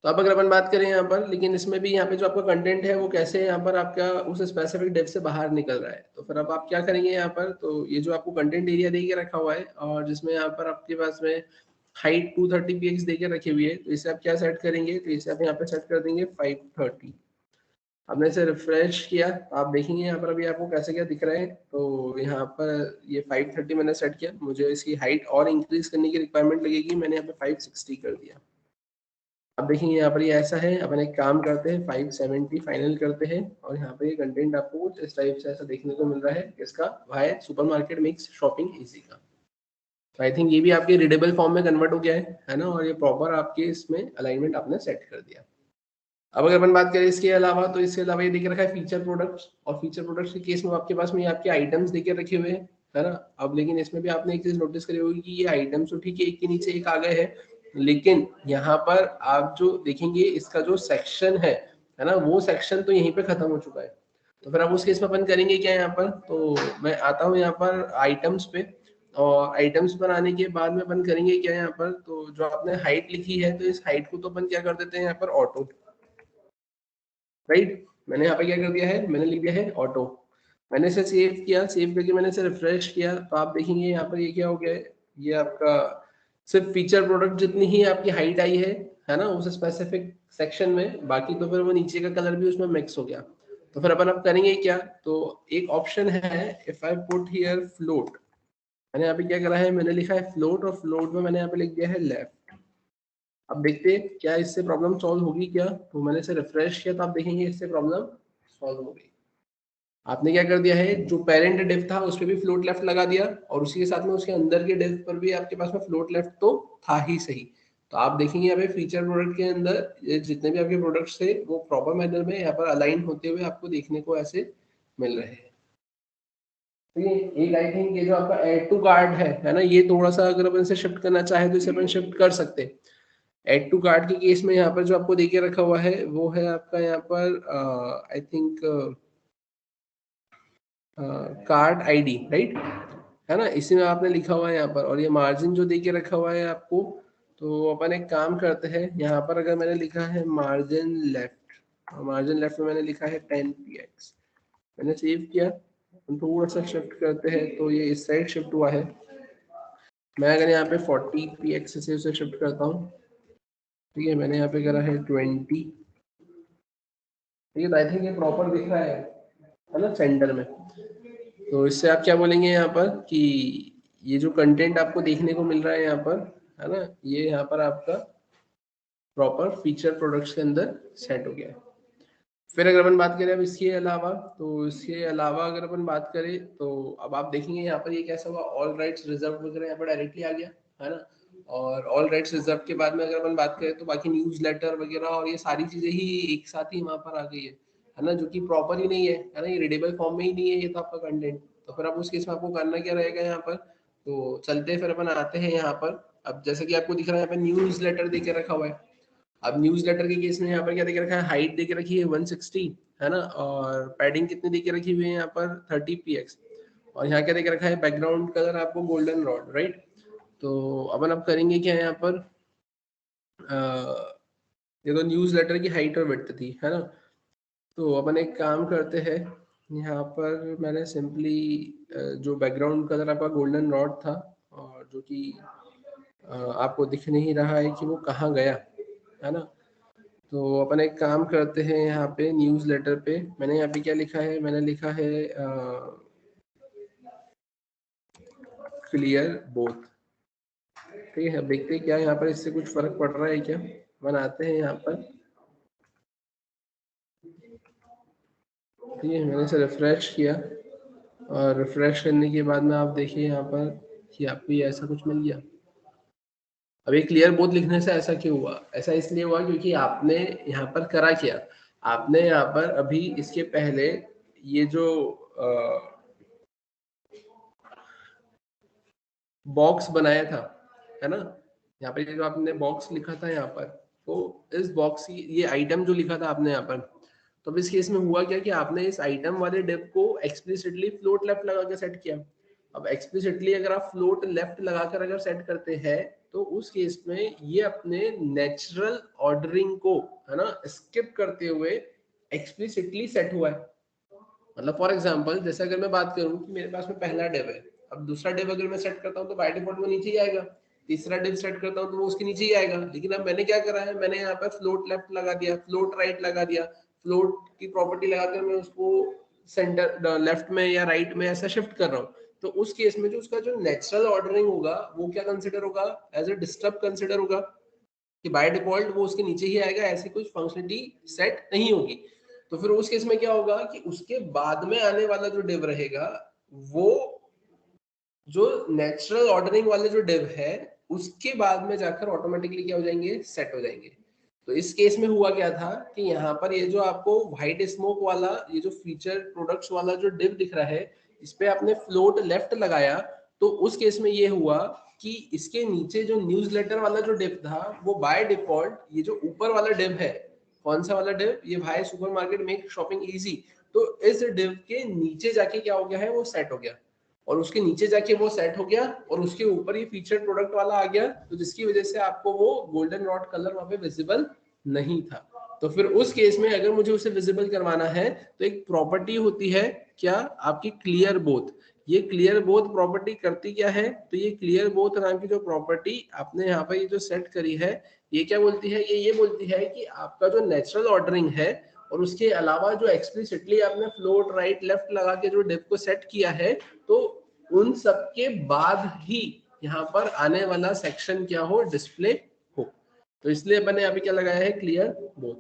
तो अब अगर अपन बात करें यहाँ पर, लेकिन इसमें भी यहाँ पे जो आपका कंटेंट है वो कैसे यहाँ पर आपका उस स्पेसिफिक डेप्थ से बाहर निकल रहा है, तो फिर अब आप क्या करेंगे यहाँ पर, तो ये जो आपको कंटेंट एरिया दे के रखा हुआ है और जिसमें यहाँ पर आपके पास में हाइट 230 px दे के रखी हुई है, तो इसे आप क्या सेट करेंगे, तो इसे आप यहाँ पे सेट कर देंगे 530। आपने इसे रिफ्रेश किया तो आप देखेंगे यहाँ पर अभी आपको कैसे क्या दिख रहा है, तो यहाँ पर ये 530 मैंने सेट किया, मुझे इसकी हाइट और इंक्रीज करने की रिक्वायरमेंट लगेगी, मैंने यहाँ पे 560 कर दिया। अब देखिए यहाँ पर ये ऐसा है, अपन एक काम करते हैं 570 फाइनल करते हैं, और यहाँ पे ये कंटेंट आपको कुछ इस टाइप से ऐसा देखने को मिल रहा है, इसका why supermarket makes shopping easy का। तो आई थिंक ये भी आपके रीडेबल फॉर्म में कन्वर्ट हो गया है ना, और ये प्रॉपर आपके इसमें अलाइनमेंट आपने सेट कर दिया। अब अगर अपन बात करें इसके अलावा, तो इसके अलावा ये देख रखा है फीचर प्रोडक्ट्स, और फीचर प्रोडक्ट्स के केस में आपके पास में ये आपके आइटम्स देके रखे हुए हैं, है ना। अब लेकिन इसमें भी आपने एक चीज नोटिस करी होगी कि ये आइटम्स तो ठीक है एक के नीचे एक आ गए हैं, लेकिन यहाँ पर आप जो देखेंगे इसका जो सेक्शन है ना, वो सेक्शन तो यहीं पे खत्म हो चुका है। तो फिर अब उस केस में अपन करेंगे क्या यहाँ पर, तो मैं आता हूँ यहाँ पर आइटम्स पे, और आइटम्स पर आने के बाद में अपन करेंगे क्या यहाँ पर, तो जो आपने हाइट लिखी है, तो इस हाइट को तो अपन क्या कर देते हैं यहाँ पर ऑटो, राइट। मैंने यहाँ पे क्या कर दिया है, मैंने लिख दिया है ऑटो। मैंने इसे सेव किया, सेव करके मैंने इसे रिफ्रेश किया, तो आप देखेंगे यहाँ पर ये क्या हो गया है, ये आपका सिर्फ फीचर प्रोडक्ट जितनी ही आपकी हाइट आई है ना, उस स्पेसिफिक सेक्शन में, बाकी तो फिर वो नीचे का कलर भी उसमें मिक्स हो गया। तो फिर अपन अब करेंगे क्या, तो एक ऑप्शन है if I put here float, मैंने यहाँ पे क्या करा है, मैंने लिखा है फ्लोट, और फ्लोट में मैंने यहाँ पे लिख दिया है लेफ्ट। अब देखते हैं क्या इससे प्रॉब्लम सॉल्व होगी क्या, तो मैंने इसे रिफ्रेश किया, तो आप देखेंगे इससे प्रॉब्लम सॉल्व हो गई। आपने क्या कर दिया है, जो पेरेंट डिव था उस पर भी फ्लोट लेफ्ट लगा दिया, और उसी के साथ में उसके अंदर के डिव पर भी आपके पास में फ्लोट लेफ्ट तो था ही सही। तो आप देखेंगे यहाँ पे फीचर प्रोडक्ट के अंदर ये जितने भी आपके प्रोडक्ट्स थे वो प्रॉपर मैनर में यहाँ पर अलाइन होते हुए आपको देखने को ऐसे मिल रहे हैं। तो ये एक आई थिंक ये जो आपका ऐड टू कार्ट है ना, ये थोड़ा सा अगर अपन इसे शिफ्ट करना चाहे तो इसे अपन शिफ्ट कर सकते हैं। ऐड टू कार्ट के केस में यहाँ पर जो आपको देके रखा हुआ है वो है आपका यहाँ पर I think card ID, right, है ना, इसी में आपने लिखा हुआ है यहाँ पर, और ये मार्जिन जो देके रखा हुआ है आपको, तो अपन एक काम करते हैं यहाँ पर, अगर मैंने लिखा है मार्जिन लेफ्ट, मार्जिन लेफ्ट में मैंने लिखा है 10 px, मैंने सेव किया, अपन थोड़ा सा शिफ्ट करते हैं तो ये इस साइड शिफ्ट हुआ है। मैं अगर यहाँ पे 40 px से उसे शिफ्ट करता हूँ, ठीक है, मैंने यहाँ पे करा है 20, ठीक है, तो आई थिंक ये प्रॉपर दिख रहा है ना सेंटर में। तो इससे आप क्या बोलेंगे यहाँ पर कि ये जो कंटेंट आपको देखने को मिल रहा है यहाँ पर, है ना, ये यहाँ पर आपका प्रॉपर फीचर प्रोडक्ट्स के अंदर सेट हो गया है। फिर अगर अपन बात करें अब इसके अलावा, तो इसके अलावा अगर अपन बात करें तो अब आप देखेंगे यहाँ पर ये कैसा हुआ, ऑल राइट्स रिजर्व वगैरह यहाँ पर डायरेक्टली आ गया, है ना। और ऑल राइट्स रिजर्व के बाद में अगर अपन बात करें तो बाकी न्यूज लेटर वगैरह और ये सारी चीजें ही एक साथ ही वहां पर आ गई है ना, जो कि प्रॉपर ही नहीं है ना, ये रीडेबल फॉर्म में ही नहीं है ये तो आपका कंटेंट। तो फिर अब उस केस में आपको करना क्या रहेगा यहाँ पर, तो चलते फिर अपन आते हैं यहाँ पर। अब जैसे कि आपको दिख रहा है यहाँ पे न्यूज लेटर देके रखा हुआ है। अब न्यूज लेटर के केस में यहाँ पर क्या देके रखा है, हाइट देके रखी है 160, है ना, और पैडिंग कितनी देके रखी हुई है यहाँ पर 30 px, और यहाँ क्या देके रखा है, बैकग्राउंड कलर आपको गोल्डन रॉड, राइट। तो अपन अब करेंगे क्या यहाँ पर, ये तो न्यूज लेटर की हाइट और विड्थ थी, है ना। तो अपन एक काम करते हैं, यहाँ पर मैंने सिंपली जो बैकग्राउंड कलर आपका गोल्डन रॉड था, और जो कि आपको दिख नहीं रहा है कि वो कहाँ गया, है ना। तो अपन एक काम करते हैं, यहाँ पे न्यूज लेटर पे मैंने यहाँ पे क्या लिखा है, मैंने लिखा है क्लियर बोथ, ठीक है। अब देखते हैं क्या यहाँ पर इससे कुछ फर्क पड़ रहा है क्या, बनाते हैं यहाँ पर, ठीक है, मैंने इसे रिफ्रेश किया, और रिफ्रेश करने के बाद में आप देखिए यहाँ पर कि आपको ये ऐसा कुछ मिल गया। अब ये क्लियर बोथ लिखने से ऐसा क्यों हुआ? ऐसा इसलिए हुआ क्योंकि आपने यहाँ पर करा क्या, आपने यहाँ पर अभी इसके पहले ये जो बॉक्स बनाया था, है ना, यहाँ पे जो आपने बॉक्स लिखा था यहाँ पर, तो इस बॉक्स की ये आइटम जो लिखा था आपने यहाँ पर, तो अब इस केस में हुआ क्या कि आपने इस आइटम वाले डिव को एक्सप्लिसिटली फ्लोट लेफ्ट लगा के सेट किया। अब एक्सप्लिसिटली अगर आप फ्लोट लेफ्ट लगाकर अगर सेट करते हैं तो उस केस में ये अपने नेचुरल ऑर्डरिंग को, है ना, स्किप करते हुए एक्सप्लिसिटली सेट हुआ है। मतलब फॉर एग्जांपल जैसे अगर मैं बात करूं कि मेरे पास में पहला डिव है, अब दूसरा डिव अगर मैं सेट करता हूं तो बाय डिफॉल्ट वो नीचे ही आएगा, तीसरा डिव सेट करता हूं तो वो उसके नीचे ही आएगा। लेकिन अब मैंने क्या करा है, मैंने यहाँ पर फ्लोट लेफ्ट लगा दिया, फ्लोट राइट लगा दिया, फ्लोट की प्रॉपर्टी लगाकर मैं उसको सेंटर लेफ्ट में या राइट में ऐसा शिफ्ट कर रहा हूँ। तो उस केस में जो उसका जो नेचुरल ऑर्डरिंग होगा वो क्या कंसिडर होगा, एज अ डिस्टर्ब कंसिडर होगा कि बाय डिफॉल्ट वो उसके नीचे ही आएगा, ऐसी कुछ फंक्शनलिटी सेट नहीं होगी। तो फिर उस केस में क्या होगा कि उसके बाद में आने वाला जो डिव रहेगा वो जो नेचुरल ऑर्डरिंग वाले जो डिव है उसके बाद में जाकर ऑटोमेटिकली क्या हो जाएंगे, सेट हो जाएंगे। तो इस केस में हुआ क्या था कि यहाँ पर ये जो आपको व्हाइट स्मोक वाला ये जो फीचर प्रोडक्ट्स वाला जो डिव दिख रहा है, इस पे आपने फ्लोट लेफ्ट लगाया, तो उस केस में ये हुआ कि इसके नीचे जो न्यूज़लेटर वाला जो डिव था वो बाय डिफॉल्ट ये जो ऊपर वाला डिव है, कौन सा वाला डिव, ये भाई सुपरमार्केट मेक शॉपिंग इजी, तो इस डिव के नीचे जाके क्या हो गया है, वो सेट हो गया। और उसके नीचे जाके वो सेट हो गया और उसके ऊपर ये फीचर प्रोडक्ट वाला आ गया, तो जिसकी वजह से आपको वो गोल्डन रॉड कलर वहां पे विजिबल नहीं था। तो फिर उस केस में अगर मुझे उसे विजिबल करवाना है तो एक प्रॉपर्टी होती है क्या, आपकी क्लियर बोथ। ये क्लियर बोथ प्रॉपर्टी करती क्या है, तो ये क्लियर बोथ नाम की जो प्रॉपर्टी आपने यहाँ पर ये जो सेट करी है, ये क्या बोलती है, ये बोलती है कि आपका जो नेचुरल ऑर्डरिंग है और उसके अलावा जो एक्सप्लिसिटली आपने फ्लोट राइट लेफ्ट लगा के जो डिव को सेट किया है, तो उन सब के बाद ही यहाँ पर आने वाला सेक्शन क्या हो, डिस्प्ले हो। तो इसलिए मैंने अभी क्या लगाया है, क्लियर बोथ।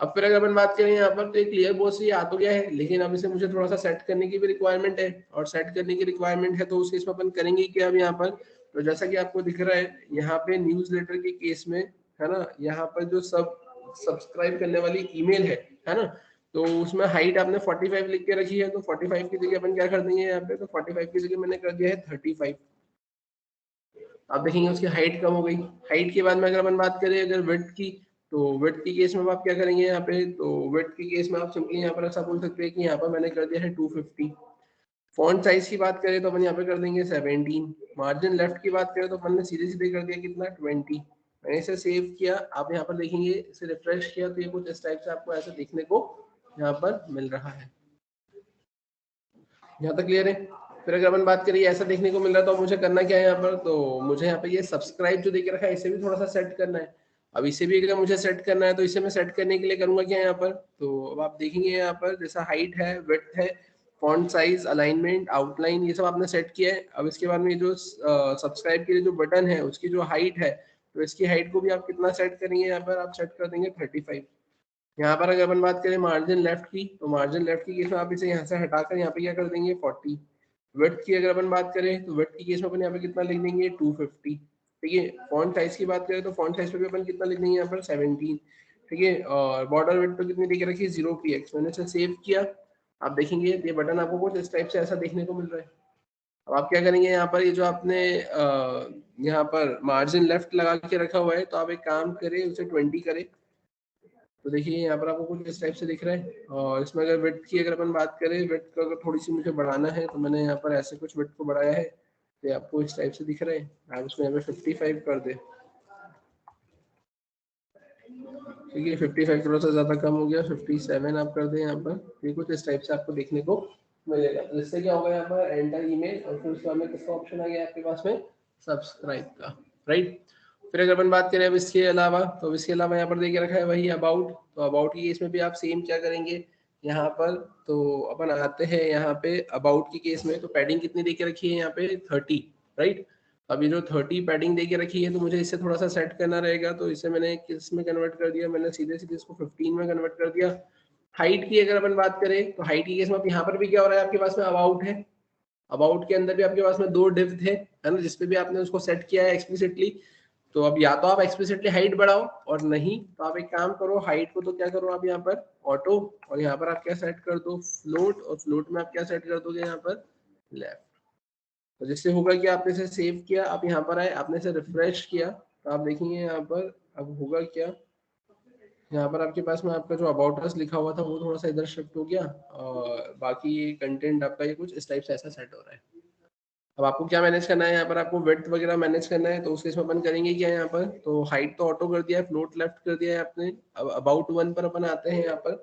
अब फिर अगर अपन बात करें यहाँ पर, तो ये क्लियर बोथ से आ तो गया है, लेकिन अब इसे मुझे थोड़ा सा सेट करने की भी रिक्वायरमेंट है, और सेट करने की रिक्वायरमेंट है तो उस केस में अपन करेंगे क्या अब यहाँ पर, तो जैसा कि आपको दिख रहा है यहाँ पे न्यूज़लेटर के केस में, है ना, यहाँ पर जो सब्सक्राइब करने वाली ईमेल है ना, तो उसमें हाइट आपने 45 लिख के रखी है, तो 45 की जगह अपन क्या कर देंगे यहाँ पे, तो 45 की जगह मैंने कर दिया है 35। आप देखेंगे उसकी हाइट कम हो गई। हाइट के बाद में अगर अपन बात करें अगर विड्थ की, तो विड्थ की केस में आप क्या करेंगे यहाँ पे, तो विड्थ की केस में आप सिंपली यहाँ पर ऐसा बोल सकते हैं कि यहाँ पर मैंने कर दिया है 250। फॉन्ट साइज की बात करें तो अपन यहाँ पे कर देंगे 17। मार्जिन लेफ्ट की बात करें तो अपन ने सीधे सीधे कर दिया कितना, 20। मैंने इसे सेव किया, आप यहाँ पर देखेंगे इसे रिफ्रेश किया तो ये कुछ इस टाइप से आपको ऐसा देखने को यहाँ पर मिल रहा है। यहाँ तक क्लियर है। फिर अगर अपन बात करिए ऐसा देखने को मिल रहा है तो मुझे करना क्या है यहाँ पर, तो मुझे यहाँ पे ये सब्सक्राइब जो देख रखा है इसे भी थोड़ा सा सेट करना है। अब इसे भी अगर मुझे सेट करना है तो इसे मैं सेट करने के लिए करूंगा क्या यहाँ पर, तो अब आप देखेंगे यहाँ पर जैसा हाइट है, विड्थ है, फॉन्ट साइज, अलाइनमेंट, आउटलाइन, ये सब आपने सेट किया है। अब इसके बाद में जो सब्सक्राइब के लिए जो बटन है उसकी जो हाइट है, तो इसकी हाइट को भी आप कितना सेट करेंगे, यहाँ पर आप सेट कर देंगे 35। यहाँ पर अगर अपन बात करें मार्जिन लेफ्ट की, तो मार्जिन लेफ्ट की केस में आप इसे यहाँ से हटाकर यहाँ पे क्या कर देंगे 40। विड्थ की अगर अपन बात करें तो विड्थ की केस में अपन यहाँ पे कितना लिख देंगे 250। ठीक है। फॉन्ट साइज की बात करें तो फॉन्ट साइज पे भी अपन कितना लिख देंगे यहाँ पर 17। ठीक है। और बॉर्डर विड्थ तो कितनी देके रखी है 0px। मैंने इसे सेव किया, आप देखेंगे ये बटन आपको कुछ इस टाइप से ऐसा देखने को मिल रहा है। अब आप क्या करेंगे यहाँ पर, ये जो आपने यहाँ पर मार्जिन लेफ्ट लगा के रखा हुआ है, तो आप एक काम करें उसे 20 करें, तो देखिए यहाँ पर आपको कुछ इस टाइप से दिख रहा है। और इसमें अगर विड्थ की अगर अपन बात करें, विड्थ को अगर थोड़ी सी मुझे बढ़ाना है तो मैंने यहाँ पर ऐसे कुछ विड्थ को बढ़ाया है, तो ये आपको इस टाइप से दिख रहा है। आप इसमें यहाँ पे 55 कर दे, ठीक है। 55 थोड़ा सा ज्यादा कम हो गया, 57 आप कर दें यहाँ पर, ये कुछ इस टाइप से आपको देखने को मिलेगा। तो इससे क्या होगा यहाँ पर एंटर ईमेल, और फिर उसके बाद में किसका ऑप्शन आ गया आपके पास में, सब्सक्राइब का, राइट। फिर अगर अपन बात करें अब इसके अलावा, तो अब इसके अलावा यहाँ पर देखिए रखा है वही अबाउट, तो अबाउट की केस में भी आप सेम क्या करेंगे यहाँ पर, तो अपन आते हैं यहाँ पे अबाउट की केस में, तो पैडिंग कितनी देके रखी है यहाँ पे 30, राइट। अब ये जो 30 पैडिंग देके रखी है तो मुझे इससे थोड़ा सा सेट करना रहेगा, तो इसे मैंने किस में कन्वर्ट कर दिया, मैंने सीधे सीधे इसको 15 में कन्वर्ट कर दिया। हाइट की अगर अपन बात करें तो हाइट की केस में आप यहाँ पर भी क्या हो रहा है, आपके पास में अबाउट है, अबाउट के अंदर भी आपके पास में 2 डिव थे, है ना, जिसपे भी आपने उसको सेट किया है एक्सप्लिसिटली। तो अब या तो आप एक्सप्लिसिटली हाइट बढ़ाओ, और नहीं तो आप एक काम करो, हाइट को तो क्या करो आप यहाँ पर ऑटो, और यहाँ पर आप क्या सेट कर दो फ्लोट, और फ्लोट में आप क्या सेट कर दोगे यहाँ पर लेफ्ट। तो जिससे होगा कि आपने इसे सेव किया, आप यहाँ पर आए, आपने इसे रिफ्रेश किया, तो आप देखेंगे यहाँ पर अब होगा क्या, यहाँ पर आपके पास में आपका जो अबाउट अस लिखा हुआ था वो थोड़ा सा इधर शिफ्ट हो गया, और बाकी ये कंटेंट आपका ये कुछ इस टाइप से ऐसा सेट हो रहा है। अब आपको क्या मैनेज करना है, यहाँ पर आपको विड्थ वगैरह मैनेज करना है, तो उस केस में अपन करेंगे क्या यहाँ पर, तो हाइट तो ऑटो कर दिया है, फ्लोट लेफ्ट कर दिया है आपने। अब अबाउट 1 पर अपन आते हैं यहाँ पर।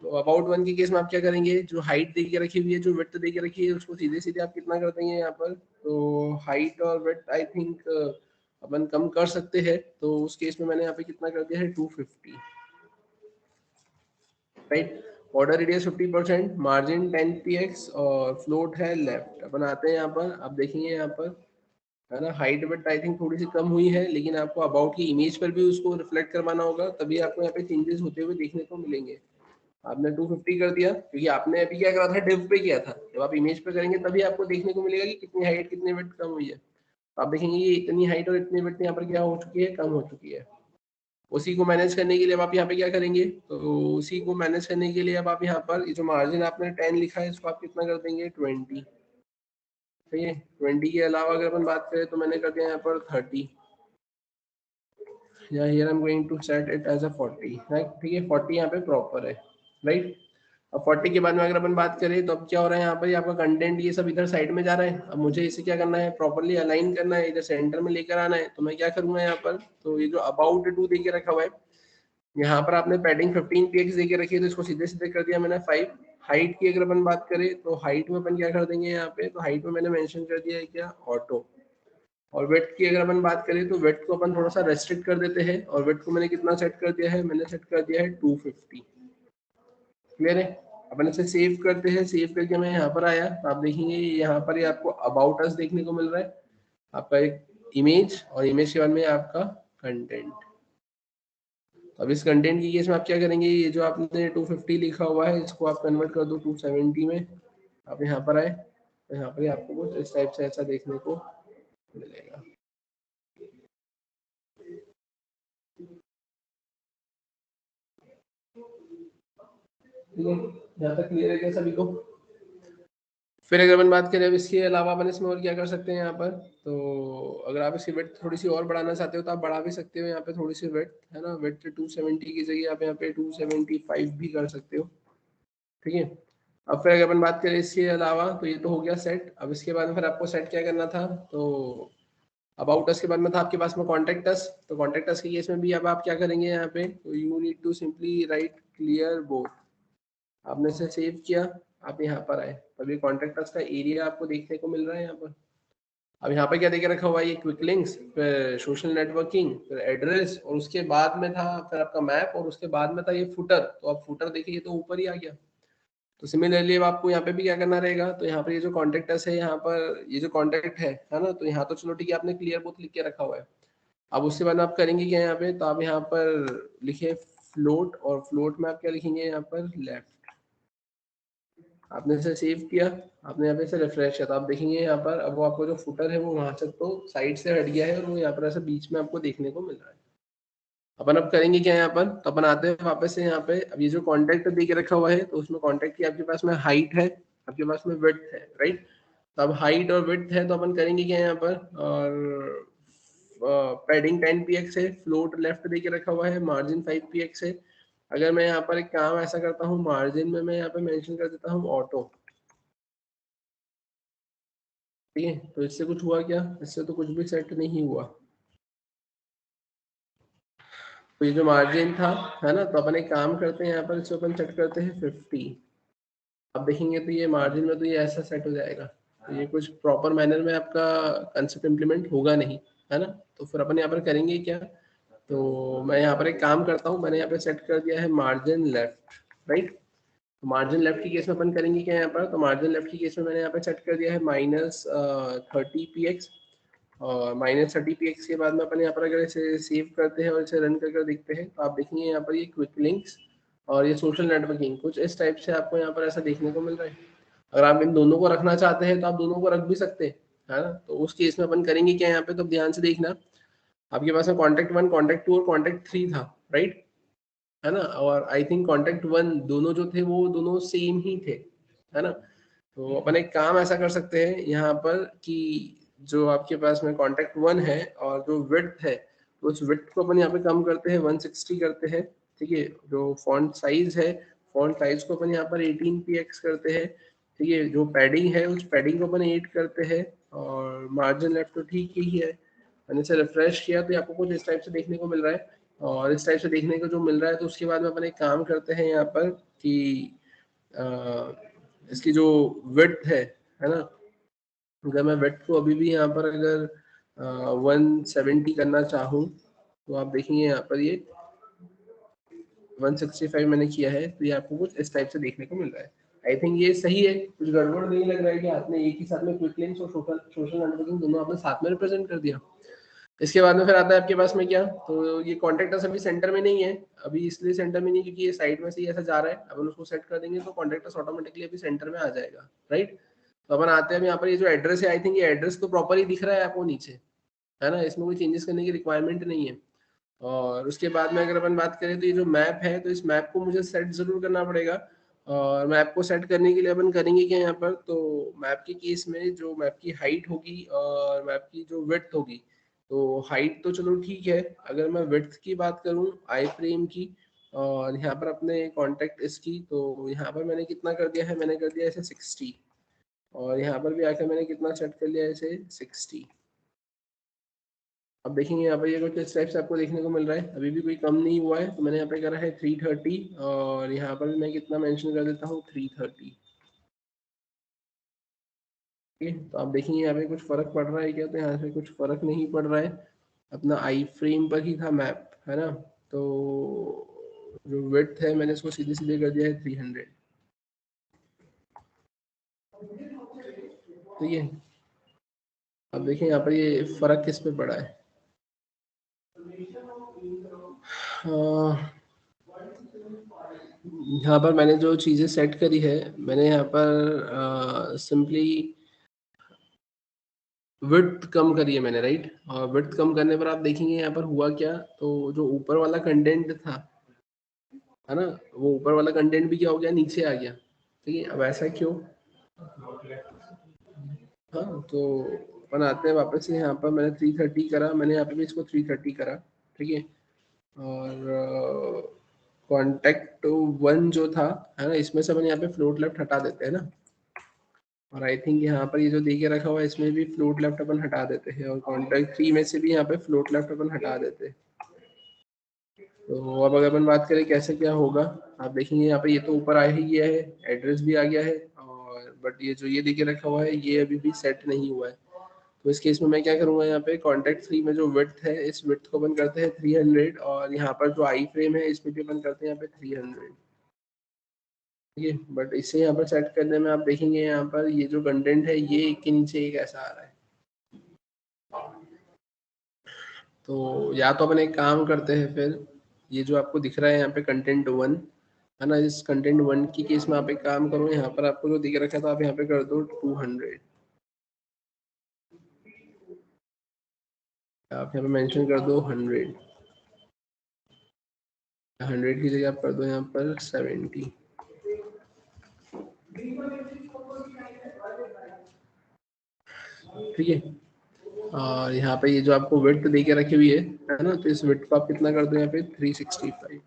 तो अबाउट 1 के केस में आप क्या करेंगे, जो हाइट दे के रखी हुई है, जो विड्थ दे के रखी है, उसको सीधे सीधे आप कितना कर देंगे यहाँ पर, तो हाइट और विड्थ आई थिंक अपन कम कर सकते हैं, तो उस केस में मैंने यहाँ पे कितना कर दिया है 250, right. Order radius 50%, margin 10 px, और फ्लोट है लेफ्ट। अपन आते हैं यहाँ पर, आप देखेंगे यहाँ पर, है ना, हाइट बट आई थिंक थोड़ी सी कम हुई है, लेकिन आपको अबाउट की इमेज पर भी उसको रिफ्लेक्ट करवाना होगा, तभी आपको यहाँ पे चेंजेस होते हुए देखने को मिलेंगे। आपने 250 कर दिया क्योंकि आपने अभी क्या करा था, डिव पे किया था। जब आप इमेज पे करेंगे तभी आपको देखने को मिलेगा कि कितनी हाइट कितनी विड्थ कम हुई है। तो आप देखेंगे ये इतनी हाइट और इतनी विड्थ यहाँ पर क्या हो चुकी है, कम हो चुकी है। उसी को मैनेज करने के लिए अब आप यहाँ पे क्या करेंगे, तो उसी को मैनेज करने के लिए अब आप यहाँ पर ये जो मार्जिन आपने 10 लिखा है, इसको आप कितना कर देंगे 20। ठीक है, 20 के अलावा अगर अपन बात करें तो मैंने कर दिया यहाँ पर 30, या here I am going to set it as a 40, right. ठीक है, 40 यहाँ पे प्रॉपर है, राइट। अब 40 के बाद में अगर अपन बात करें तो अब क्या हो रहा है, यहाँ पर ये आपका कंटेंट ये सब इधर साइड में जा रहा है। अब मुझे इसे क्या करना है, प्रॉपर्ली अलाइन करना है, इधर सेंटर में लेकर आना है। तो मैं क्या करूंगा यहाँ पर, तो ये जो अबाउट टू दे के रखा हुआ है, यहाँ पर आपने पैडिंग 15 px दे के रखी है, तो इसको सीधे सीधे कर दिया मैंने 5। हाइट की अगर अपन बात करें तो हाइट में अपन क्या कर देंगे यहाँ पे, तो हाइट में मैंने मेंशन कर दिया है क्या, ऑटो। और वेट की अगर अपन बात करें तो वेट को अपन थोड़ा सा रेस्ट्रिक्ट कर देते हैं, और वेट को मैंने कितना सेट कर दिया है, मैंने सेट कर दिया है 250। क्लियर है। अपन इसे सेव करते हैं, सेव करके मैं यहाँ पर आया, तो आप देखेंगे यहाँ पर ये आपको अबाउट अस देखने को मिल रहा है, आपका एक इमेज, और इमेज के बाद में आपका कंटेंट। अब इस कंटेंट की केस में आप क्या करेंगे, ये जो आपने 250 लिखा हुआ है, इसको आप कन्वर्ट कर दो 270 में। आप यहाँ पर आए, तो यहाँ पर आपको कुछ इस टाइप से ऐसा देखने को मिलेगा। ठीक है, यहाँ तक क्लियर है क्या सभी को। फिर अगर अपन बात करें अब इसके अलावा अपन इसमें और क्या कर सकते हैं यहाँ पर, तो अगर आप इसकी वेट थोड़ी सी और बढ़ाना चाहते हो तो आप बढ़ा भी सकते हो यहाँ पे थोड़ी सी वेट, है ना। वेट 270 की जगह आप यहाँ पे 275 भी कर सकते हो। ठीक है। अब फिर अगर अपन बात करें इसके अलावा, तो ये तो हो गया सेट। अब इसके बाद में फिर आपको सेट क्या करना था, तो अबाउट अस के बाद में था आपके पास में कॉन्टेक्ट अस। तो कॉन्टेक्ट अस के केस में भी अब आप क्या करेंगे यहाँ पे, तो you need to simply write clear both. आपने इसे सेव किया, आप यहाँ पर आए, तभी कॉन्टेक्ट अस का एरिया आपको देखने को मिल रहा है यहाँ पर। अब यहाँ पे क्या देके रखा हुआ है, ये क्विक लिंक्स, फिर सोशल नेटवर्किंग, फिर एड्रेस, और उसके बाद में था फिर आपका मैप, और उसके बाद में था ये फुटर। तो आप फुटर देखिए, ये तो ऊपर ही आ गया। तो सिमिलरली अब आपको यहाँ पे भी क्या करना रहेगा, तो यहाँ पर ये जो कॉन्टेक्ट अस है, यहाँ पर ये जो कॉन्टेक्ट है ना, तो यहाँ तो चलो ठीक है, आपने क्लियर बोथ लिख के रखा हुआ है। अब उसके बाद आप करेंगे क्या यहाँ पे, तो आप यहाँ पर लिखे फ्लोट, और फ्लोट में आप क्या लिखेंगे यहाँ पर लेफ्ट। आपने इसे सेव किया, आपने यहाँ पे इसे रिफ्रेश किया, तो आप देखेंगे यहाँ पर अब वो आपको जो फुटर है वो वहां से तो साइड से हट गया है, और वो यहाँ पर ऐसे बीच में आपको देखने को मिल रहा है। अपन अब करेंगे क्या यहाँ पर, तो अपन आते हैं वापस से यहाँ पे। अब ये जो कॉन्टेक्ट दे के रखा हुआ है, तो उसमें कॉन्टेक्ट की आपके पास में हाइट है, आपके पास में विड्थ है, राइट। तो अब हाइट और विड्थ है, तो अपन करेंगे क्या यहाँ पर, और पैडिंग 10 px है, फ्लोट लेफ्ट दे के रखा हुआ है, मार्जिन 5 px है। अगर मैं यहाँ पर एक काम ऐसा करता हूँ, मार्जिन में मैं यहाँ पे मेंशन कर देता हूँ ऑटो। ठीक है, तो इससे कुछ हुआ क्या, इससे तो कुछ भी सेट नहीं हुआ। तो ये जो मार्जिन था, है ना, तो अपन एक काम करते हैं यहाँ पर, इसको अपन सेट करते हैं 50। आप देखेंगे तो ये मार्जिन में तो ये ऐसा सेट हो जाएगा, तो ये कुछ प्रॉपर मैनर में आपका कंसेप्ट इम्प्लीमेंट होगा नहीं, है ना। तो फिर अपन यहाँ पर करेंगे क्या, तो मैं यहाँ पर एक काम करता हूँ, मैंने यहाँ पे सेट कर दिया है मार्जिन लेफ्ट, राइट। तो मार्जिन लेफ्ट की केस में अपन करेंगे क्या यहाँ पर, तो मार्जिन लेफ्ट की केस में मैंने यहाँ पे सेट कर दिया है -30 px, और -30 px के बाद में अपन यहाँ पर अगर इसे सेव करते हैं और इसे रन करके देखते हैं, तो आप देखेंगे यहाँ पर ये क्विक लिंक्स और ये सोशल नेटवर्किंग, कुछ इस टाइप से आपको यहाँ पर ऐसा देखने को मिल रहा है। अगर आप इन दोनों को रखना चाहते हैं तो आप दोनों को रख भी सकते हैं, है ना। तो उस केस में अपन करेंगे क्या यहाँ पे, तो ध्यान से देखना, आपके पास में कॉन्टैक्ट 1, कॉन्टैक्ट 2 और कॉन्टैक्ट 3 था, राइट, है ना। और आई थिंक कॉन्टैक्ट 1 दोनों जो थे वो दोनों सेम ही थे, है ना। तो अपन एक काम ऐसा कर सकते हैं यहाँ पर कि जो आपके पास में कॉन्टैक्ट 1 है और जो विड्थ है, तो उस विड्थ को अपन यहाँ पे कम करते हैं, 160 करते हैं, ठीक है। जो फॉन्ट साइज है, फॉन्ट साइज को अपन यहाँ पर 18px करते हैं, ठीक है। जो पैडिंग है उस पैडिंग को अपन 8 करते हैं, और मार्जिन लेफ्ट तो ठीक ही है। मैंने इसे रिफ्रेश किया तो आपको कुछ इस टाइप से देखने को मिल रहा है, और इस टाइप से देखने को जो मिल रहा है तो उसके बाद में अपन एक काम करते हैं यहाँ पर कि इसकी जो विड्थ है ना, अगर मैं विड्थ को अभी भी यहाँ पर अगर 170 करना चाहूँ तो आप देखेंगे यहाँ पर ये 165 मैंने किया है, तो ये आपको कुछ इस टाइप से देखने को मिल रहा है। आई थिंक ये सही है, कुछ गड़बड़ नहीं लग रहा है कि आपने एक ही साथ में क्विक लिंक्स और सोशल नेटवर्किंग दोनों आपने साथ में रिप्रेजेंट कर दिया। इसके बाद में फिर आता है आपके पास में क्या, तो ये कॉन्टेक्ट अस अभी सेंटर में नहीं है, अभी इसलिए सेंटर में नहीं क्योंकि ये साइड में से ही ऐसा जा रहा है। अपन उसको सेट कर देंगे तो कॉन्टेक्ट अस ऑटोमेटिकली अभी सेंटर में आ जाएगा, राइट। तो अपन आते हैं यहाँ पर, ये जो एड्रेस है, आई थिंक ये एड्रेस तो प्रॉपर ही दिख रहा है आपको नीचे, है ना, इसमें कोई चेंजेस करने की रिक्वायरमेंट नहीं है। और उसके बाद में अगर अपन बात करें तो ये जो मैप है, तो इस मैप को मुझे सेट जरूर करना पड़ेगा, और मैप को सेट करने के लिए अपन करेंगे क्या यहाँ पर, तो मैप के केस में जो मैप की हाइट होगी और मैप की जो विड्थ होगी, तो हाइट तो चलो ठीक है, अगर मैं विड्थ की बात करूँ आई फ्रेम की, और यहाँ पर अपने कॉन्टेक्ट इसकी, तो यहाँ पर मैंने कितना कर दिया है, मैंने कर दिया इसे 60, और यहाँ पर भी आकर मैंने कितना सेट कर लिया इसे 60। अब देखेंगे यहाँ पर ये कुछ इस टाइप से आपको देखने को मिल रहा है, अभी भी कोई कम नहीं हुआ है, तो मैंने यहाँ पे करा है 330, और यहाँ पर मैं कितना मेंशन कर देता हूँ 330। ठीक है, तो आप देखेंगे यहाँ पे कुछ फर्क पड़ रहा है क्या, तो यहाँ से कुछ फर्क नहीं पड़ रहा है, अपना आई फ्रेम पर ही था मैप, है ना। तो जो विड्थ है मैंने इसको सीधे सीधे कर दिया है 300, ठीक है। अब देखिए यहाँ पर ये फर्क किस पे पड़ा है, यहाँ पर मैंने जो चीज़ें सेट करी है, मैंने यहाँ पर सिंपली विड्थ कम करी है मैंने, राइट। और विड्थ कम करने पर आप देखेंगे यहाँ पर हुआ क्या, तो जो ऊपर वाला कंटेंट था, है ना, वो ऊपर वाला कंटेंट भी क्या हो गया, नीचे आ गया, ठीक है। अब ऐसा क्यों, हाँ, तो अपन आते हैं वापस से यहाँ पर, मैंने 330 करा, मैंने यहाँ पे भी इसको 330 करा, ठीक है। और कॉन्टेक्ट 1 जो था, है ना, इसमें से अपन यहाँ पे फ्लोट लेफ्ट हटा देते हैं ना, और आई थिंक यहाँ पर ये जो दे के रखा हुआ है इसमें भी फ्लोट लेफ्ट अपन हटा देते हैं, और कॉन्टेक्ट 3 में से भी यहाँ पे फ्लोट लेफ्ट अपन हटा देते हैं। तो अब अगर अपन बात करें कैसे क्या होगा, आप देखेंगे यहाँ पे ये तो ऊपर आ ही गया है, एड्रेस भी आ गया है, और बट ये जो ये दे के रखा हुआ है ये अभी भी सेट नहीं हुआ है। तो इस केस में मैं क्या करूंगा, यहाँ पे कॉन्टेक्ट 3 में जो विड्थ है, इस विड्थ को अपन करते हैं 300, और यहाँ पर जो आई फ्रेम है इसमें भी अपन करते हैं यहाँ पे 300, ठीक है। बट इसे यहाँ पर सेट करने में आप देखेंगे यहाँ पर ये जो कंटेंट है ये एक के नीचे एक ऐसा आ रहा है। तो या तो अपन एक काम करते हैं फिर, ये जो आपको दिख रहा है यहाँ पे कंटेंट 1, है ना, इस कंटेंट 1 की केस में आप एक काम करो, यहाँ पर आपको जो दिख रखा था आप यहाँ पे कर दो 200, आप यहाँ पे मेंशन कर दो 100, 100 की जगह आप कर दो यहाँ पर 70, ठीक है। और यहाँ पे ये जो आपको विड्थ दे के रखी हुई है ना, तो इस विड्थ को आप कितना कर दो यहाँ पे 365,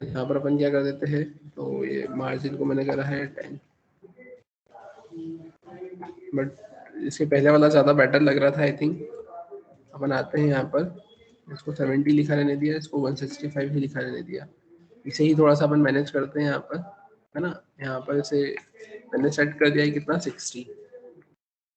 यहाँ पर अपन क्या कर देते हैं, तो ये मार्जिन को मैंने करा है 10, बट इसके पहले वाला ज़्यादा बेटर लग रहा था आई थिंक। अपन आते हैं यहाँ पर, इसको 70 लिखा रहने दिया, इसको 165 ही लिखा रहने दिया, इसे ही थोड़ा सा अपन मैनेज करते हैं यहाँ पर, है ना। यहाँ पर इसे मैंने सेट कर दिया है कितना 60,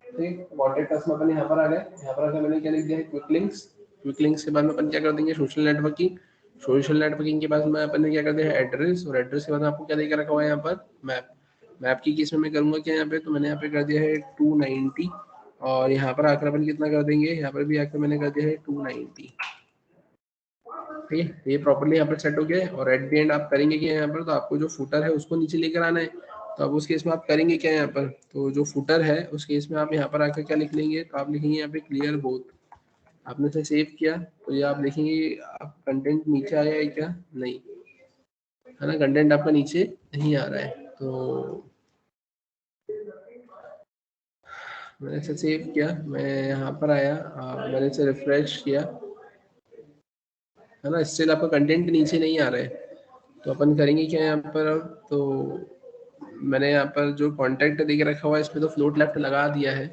ठीक। कॉन्टेक्ट अस में अपन यहाँ पर आ गए, यहाँ पर आकर मैंने क्या लिख दिया है क्विक लिंक्स, क्विक लिंक्स के बाद में अपन क्या कर देंगे सोशल नेटवर्किंग, सोशल नेटवर्किंग के बाद में अपन ने क्या कर दिया है एड्रेस, और एड्रेस के बाद आपको क्या देकर रखा हुआ है यहाँ पर मैप, मैप की केस में मैं करूँगा क्या यहाँ पे, तो मैंने यहाँ पे कर दिया है 290, और यहाँ पर आकर अपन कितना कर देंगे, यहाँ पर भी आकर मैंने कर दिया है 290, ठीक है, ये प्रॉपर्ली यहाँ पर सेट हो गया है। और एट द एंड आप करेंगे क्या यहाँ पर, तो आपको जो फुटर है उसको नीचे लेकर आना है। तो अब उस केस में आप करेंगे क्या यहाँ पर, तो जो फुटर है उस केस में आप यहाँ पर आकर क्या लिख लेंगे, तो आप लिखेंगे यहाँ पे क्लियर बोथ। आपने इसे सेव किया तो ये आप देखेंगे आप कंटेंट नीचे आया है क्या, नहीं है ना, कंटेंट आपका नीचे नहीं आ रहा है। तो मैंने इसे सेव किया, मैं यहाँ पर आया, मैंने इसे रिफ्रेश किया, है ना, स्टिल आपका कंटेंट नीचे नहीं आ रहा है। तो अपन करेंगे क्या यहाँ पर अब, तो मैंने यहाँ पर जो कॉन्टैक्ट देख रखा हुआ है इस पर तो फ्लोट लेफ्ट लगा दिया है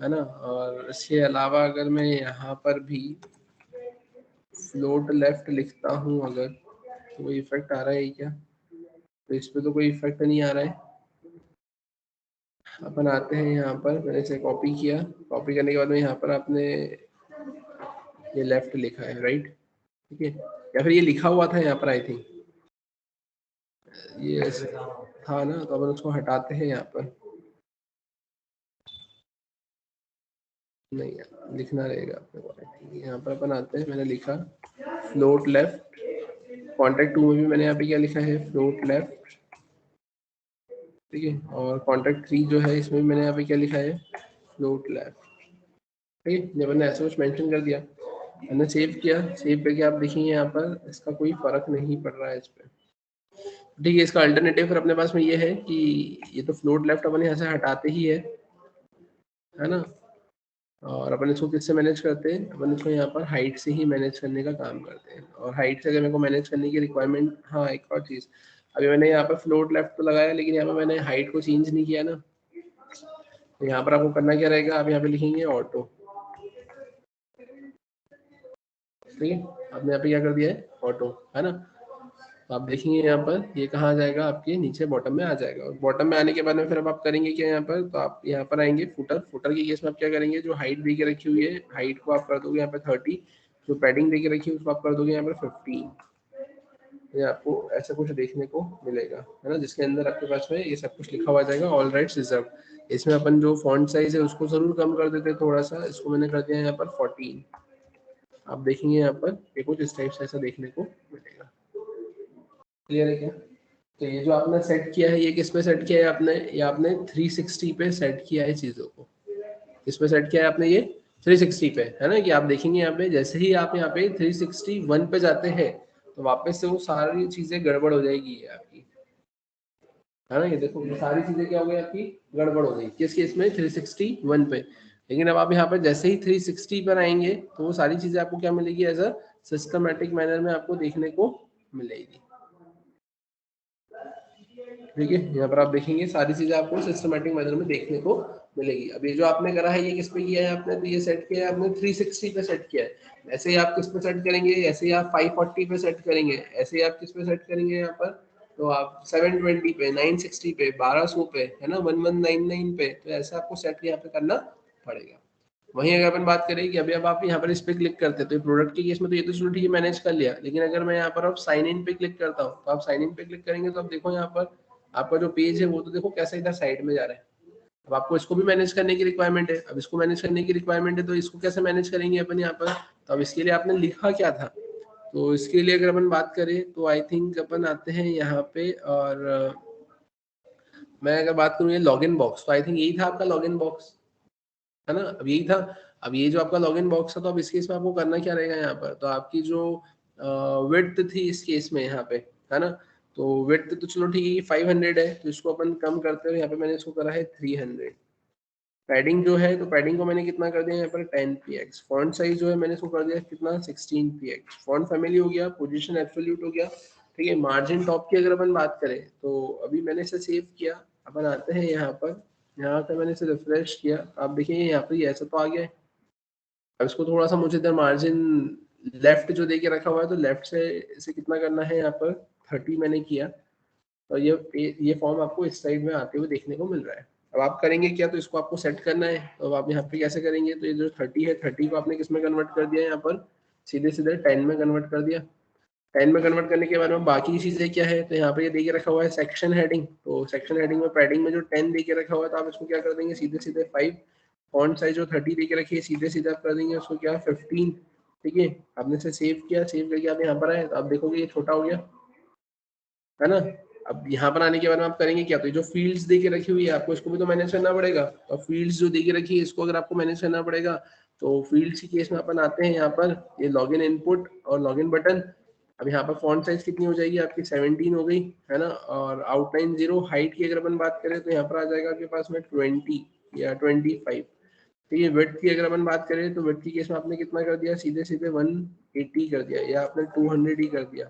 ना। और इसके अलावा अगर मैं यहाँ पर भी फ्लोट लेफ्ट लिखता हूँ अगर, तो कोई इफेक्ट आ रहा है क्या, तो इस पे तो कोई इफेक्ट नहीं आ रहा है। अपन आते हैं यहाँ पर, मैंने इसे कॉपी किया, कॉपी करने के बाद में यहाँ पर आपने ये लेफ्ट लिखा है, राइट, ठीक है, या फिर ये लिखा हुआ था यहाँ पर, आई थिंक ये था ना, तो अपन उसको हटाते हैं यहाँ पर, नहीं लिखना रहेगा अपने को, आई थिंक यहाँ पर अपन आते हैं, मैंने लिखा फ्लोट लेफ्ट, कॉन्टैक्ट 2 में भी मैंने यहाँ पे क्या लिखा है, फ्लोट लेफ्ट, ठीक है, और कॉन्टैक्ट 3 जो है इसमें मैंने यहाँ पे क्या लिखा है, फ्लोट लेफ्ट, ठीक है। जब मैंने ऐसा कुछ मेंशन कर दिया, मैंने सेव किया, सेव करके आप देखेंगे यहाँ पर इसका कोई फर्क नहीं पड़ रहा है इस पर, ठीक है। इसका अल्टरनेटिव फिर अपने पास में ये है कि ये तो फ्लोट लेफ्ट अपन यहाँ से हटाते ही है ना, और अपन इसको किससे मैनेज करते हैं, अपन इसको यहाँ पर हाइट से ही मैनेज करने का काम करते हैं। और हाइट से अगर मेरे को मैनेज करने की रिक्वायरमेंट, हाँ एक और चीज़, अभी मैंने यहाँ पर फ्लोट लेफ्ट तो लगाया, लेकिन यहाँ पर मैंने हाइट को चेंज नहीं किया ना, तो यहाँ पर आपको करना क्या रहेगा, आप यहाँ पे लिखेंगे ऑटो, ठीक है, आपने यहाँ पे क्या कर दिया है, ऑटो, है ना। तो आप देखेंगे यहाँ पर ये कहाँ आ जाएगा, आपके नीचे बॉटम में आ जाएगा। और बॉटम में आने के बाद में फिर अब आप करेंगे क्या यहाँ पर, तो आप यहाँ पर आएंगे फुटर, फुटर के केस में आप क्या करेंगे, जो हाइट दे के रखी हुई है हाइट को आप कर दोगे यहाँ पे 30, जो पैडिंग दे के रखी है उसको आप कर दोगे यहाँ पर 15। ये आपको ऐसा कुछ देखने को मिलेगा, है ना, जिसके अंदर आपके पास में ये सब कुछ लिखा हुआ जाएगा, ऑल राइट्स रिजर्व। इसमें अपन जो फॉन्ट साइज है उसको जरूर कम कर देते थोड़ा सा, इसको मैंने कर दिया यहाँ पर 14। आप देखेंगे यहाँ पर ये कुछ इस टाइप से ऐसा देखने को मिलेगा, क्लियर है क्या। तो ये जो आपने सेट किया है, ये किस पे सेट किया है आपने, ये आपने 360 पे सेट किया है चीजों को, किस पे सेट किया है आपने, ये 360 पे, है ना। कि आप देखेंगे यहाँ पे जैसे ही आप यहाँ पे 361 पे जाते हैं तो वापस से वो सारी चीजें गड़बड़ हो जाएगी ये आपकी, है ना। ये देखो ये सारी चीजें क्या हो गई आपकी, गड़बड़ हो गई, किस केस में, 361 पे। लेकिन अब आप यहाँ पर जैसे ही 360 पर आएंगे तो वो सारी चीजें आपको क्या मिलेगी, एज अ सिस्टमैटिक मैनर में आपको देखने को मिलेगी, ठीक है। यहाँ पर आप देखेंगे सारी चीजें आपको सिस्टमैटिक मैनर में देखने को मिलेगी। अब ये जो आपने करा है ये किस पे किया है आपने, तो ये सेट किया है आपने 360 पे सेट किया है। ऐसे ही आप किस पे सेट करेंगे, ऐसे ही आप 540 पे सेट करेंगे, ऐसे ही आप किस पे सेट करेंगे यहाँ पर, तो आप 720 पे, 960 पे, 1200 पे, है ना, 1199 पे, तो ऐसे आपको सेट यहाँ पे करना पड़ेगा। वहीं अगर अपन बात करें कि अभी अब आप यहाँ पर इस पे क्लिक करते हैं तो प्रोडक्ट के केस में तो ये तो चलो ठीक है मैनेज कर लिया, लेकिन अगर मैं यहाँ पर अब साइन इन पे क्लिक करता हूँ, तो आप साइन इन पे क्लिक करेंगे तो आप देखो यहाँ पर आपका जो पेज है वो तो देखो कैसा इधर साइड में जा रहा है। अब आपको इसको भी मैनेज करने की रिक्वायरमेंट है, अब इसको मैनेज करने की रिक्वायरमेंट है तो इसको कैसे मैनेज करेंगे अपन यहाँ पर, तो अब इसके लिए आपने लिखा क्या था, तो इसके लिए अगर अपन बात करें तो आई थिंक अपन आते हैं यहाँ पे, और मैं अगर बात करूँ ये लॉगिन बॉक्स, तो आई थिंक यही था आपका लॉगिन बॉक्स, है ना, अब यही था। अब ये जो आपका लॉगिन बॉक्स था, तो अब इस केस में आपको करना क्या रहेगा यहाँ पर, तो आपकी जो विड्थ थी इस केस में यहाँ पे, है ना, तो विड्थ तो चलो ठीक है 500 है, तो इसको अपन कम करते हुए यहाँ पे मैंने इसको करा है 300। पैडिंग जो है, तो पैडिंग को मैंने कितना कर दिया यहाँ पर 10 px। फॉन्ट साइज जो है मैंने इसको कर दिया कितना 16 px। फॉन्ट फैमिली हो गया, पोजीशन एब्सोल्यूट हो गया, ठीक है। मार्जिन टॉप की अगर अपन बात करें तो अभी मैंने इसे सेव किया, अपन आते हैं यहाँ पर, यहाँ पे मैंने इसे रिफ्रेश किया, आप देखिए यहाँ पे ऐसा तो आ गया है। अब इसको थोड़ा सा मुझे इधर मार्जिन लेफ्ट जो दे के रखा हुआ है, तो लेफ्ट से इसे कितना करना है यहाँ पर 30 मैंने किया, और ये फॉर्म आपको इस साइड में आते हुए देखने को मिल रहा है। अब आप करेंगे क्या, तो इसको आपको सेट करना है, तो अब आप यहाँ पे कैसे करेंगे, तो ये जो 30 है 30 को आपने किस में कन्वर्ट कर दिया, यहाँ पर सीधे सीधे 10 में कन्वर्ट कर दिया। 10 में कन्वर्ट करने के बाद में बाकी चीजें क्या है, तो यहाँ पे ये दे के रखा हुआ है सेक्शन हेडिंग, तो सेक्शन हेडिंग में पैडिंग में जो 10 दे के रखा हुआ है, तो आप इसको क्या कर देंगे सीधे सीधे 5। फॉन्ट साइज जो 30 दे के रखी है सीधे सीधे आप कर देंगे उसको क्या 15। ठीक है, आपने इसे सेव किया, सेव करके आप यहाँ पर आए तो आप देखोगे ये छोटा हो गया, है ना। अब यहाँ पर आने के बाद में आप करेंगे क्या, तो ये जो फील्ड्स दे के रखी हुई है आपको इसको भी तो मैनेज करना पड़ेगा, और फील्ड्स जो दे के रखी है इसको अगर आपको मैनेज करना पड़ेगा तो फील्ड्स की केस में अपन आते हैं यहाँ पर, ये लॉगिन इनपुट और लॉगिन बटन। अब यहाँ पर फॉन्ट साइज कितनी हो जाएगी आपकी 17 हो गई, है ना, और आउटलाइन 0, हाइट की अगर अपन बात करें तो यहाँ पर आ जाएगा आपके पास में 20 या 25। ठीक है, विड्थ की अगर अपन बात करें तो विड्थ की केस में आपने कितना कर दिया, सीधे सीधे 180 कर दिया, या आपने 200 ही कर दिया।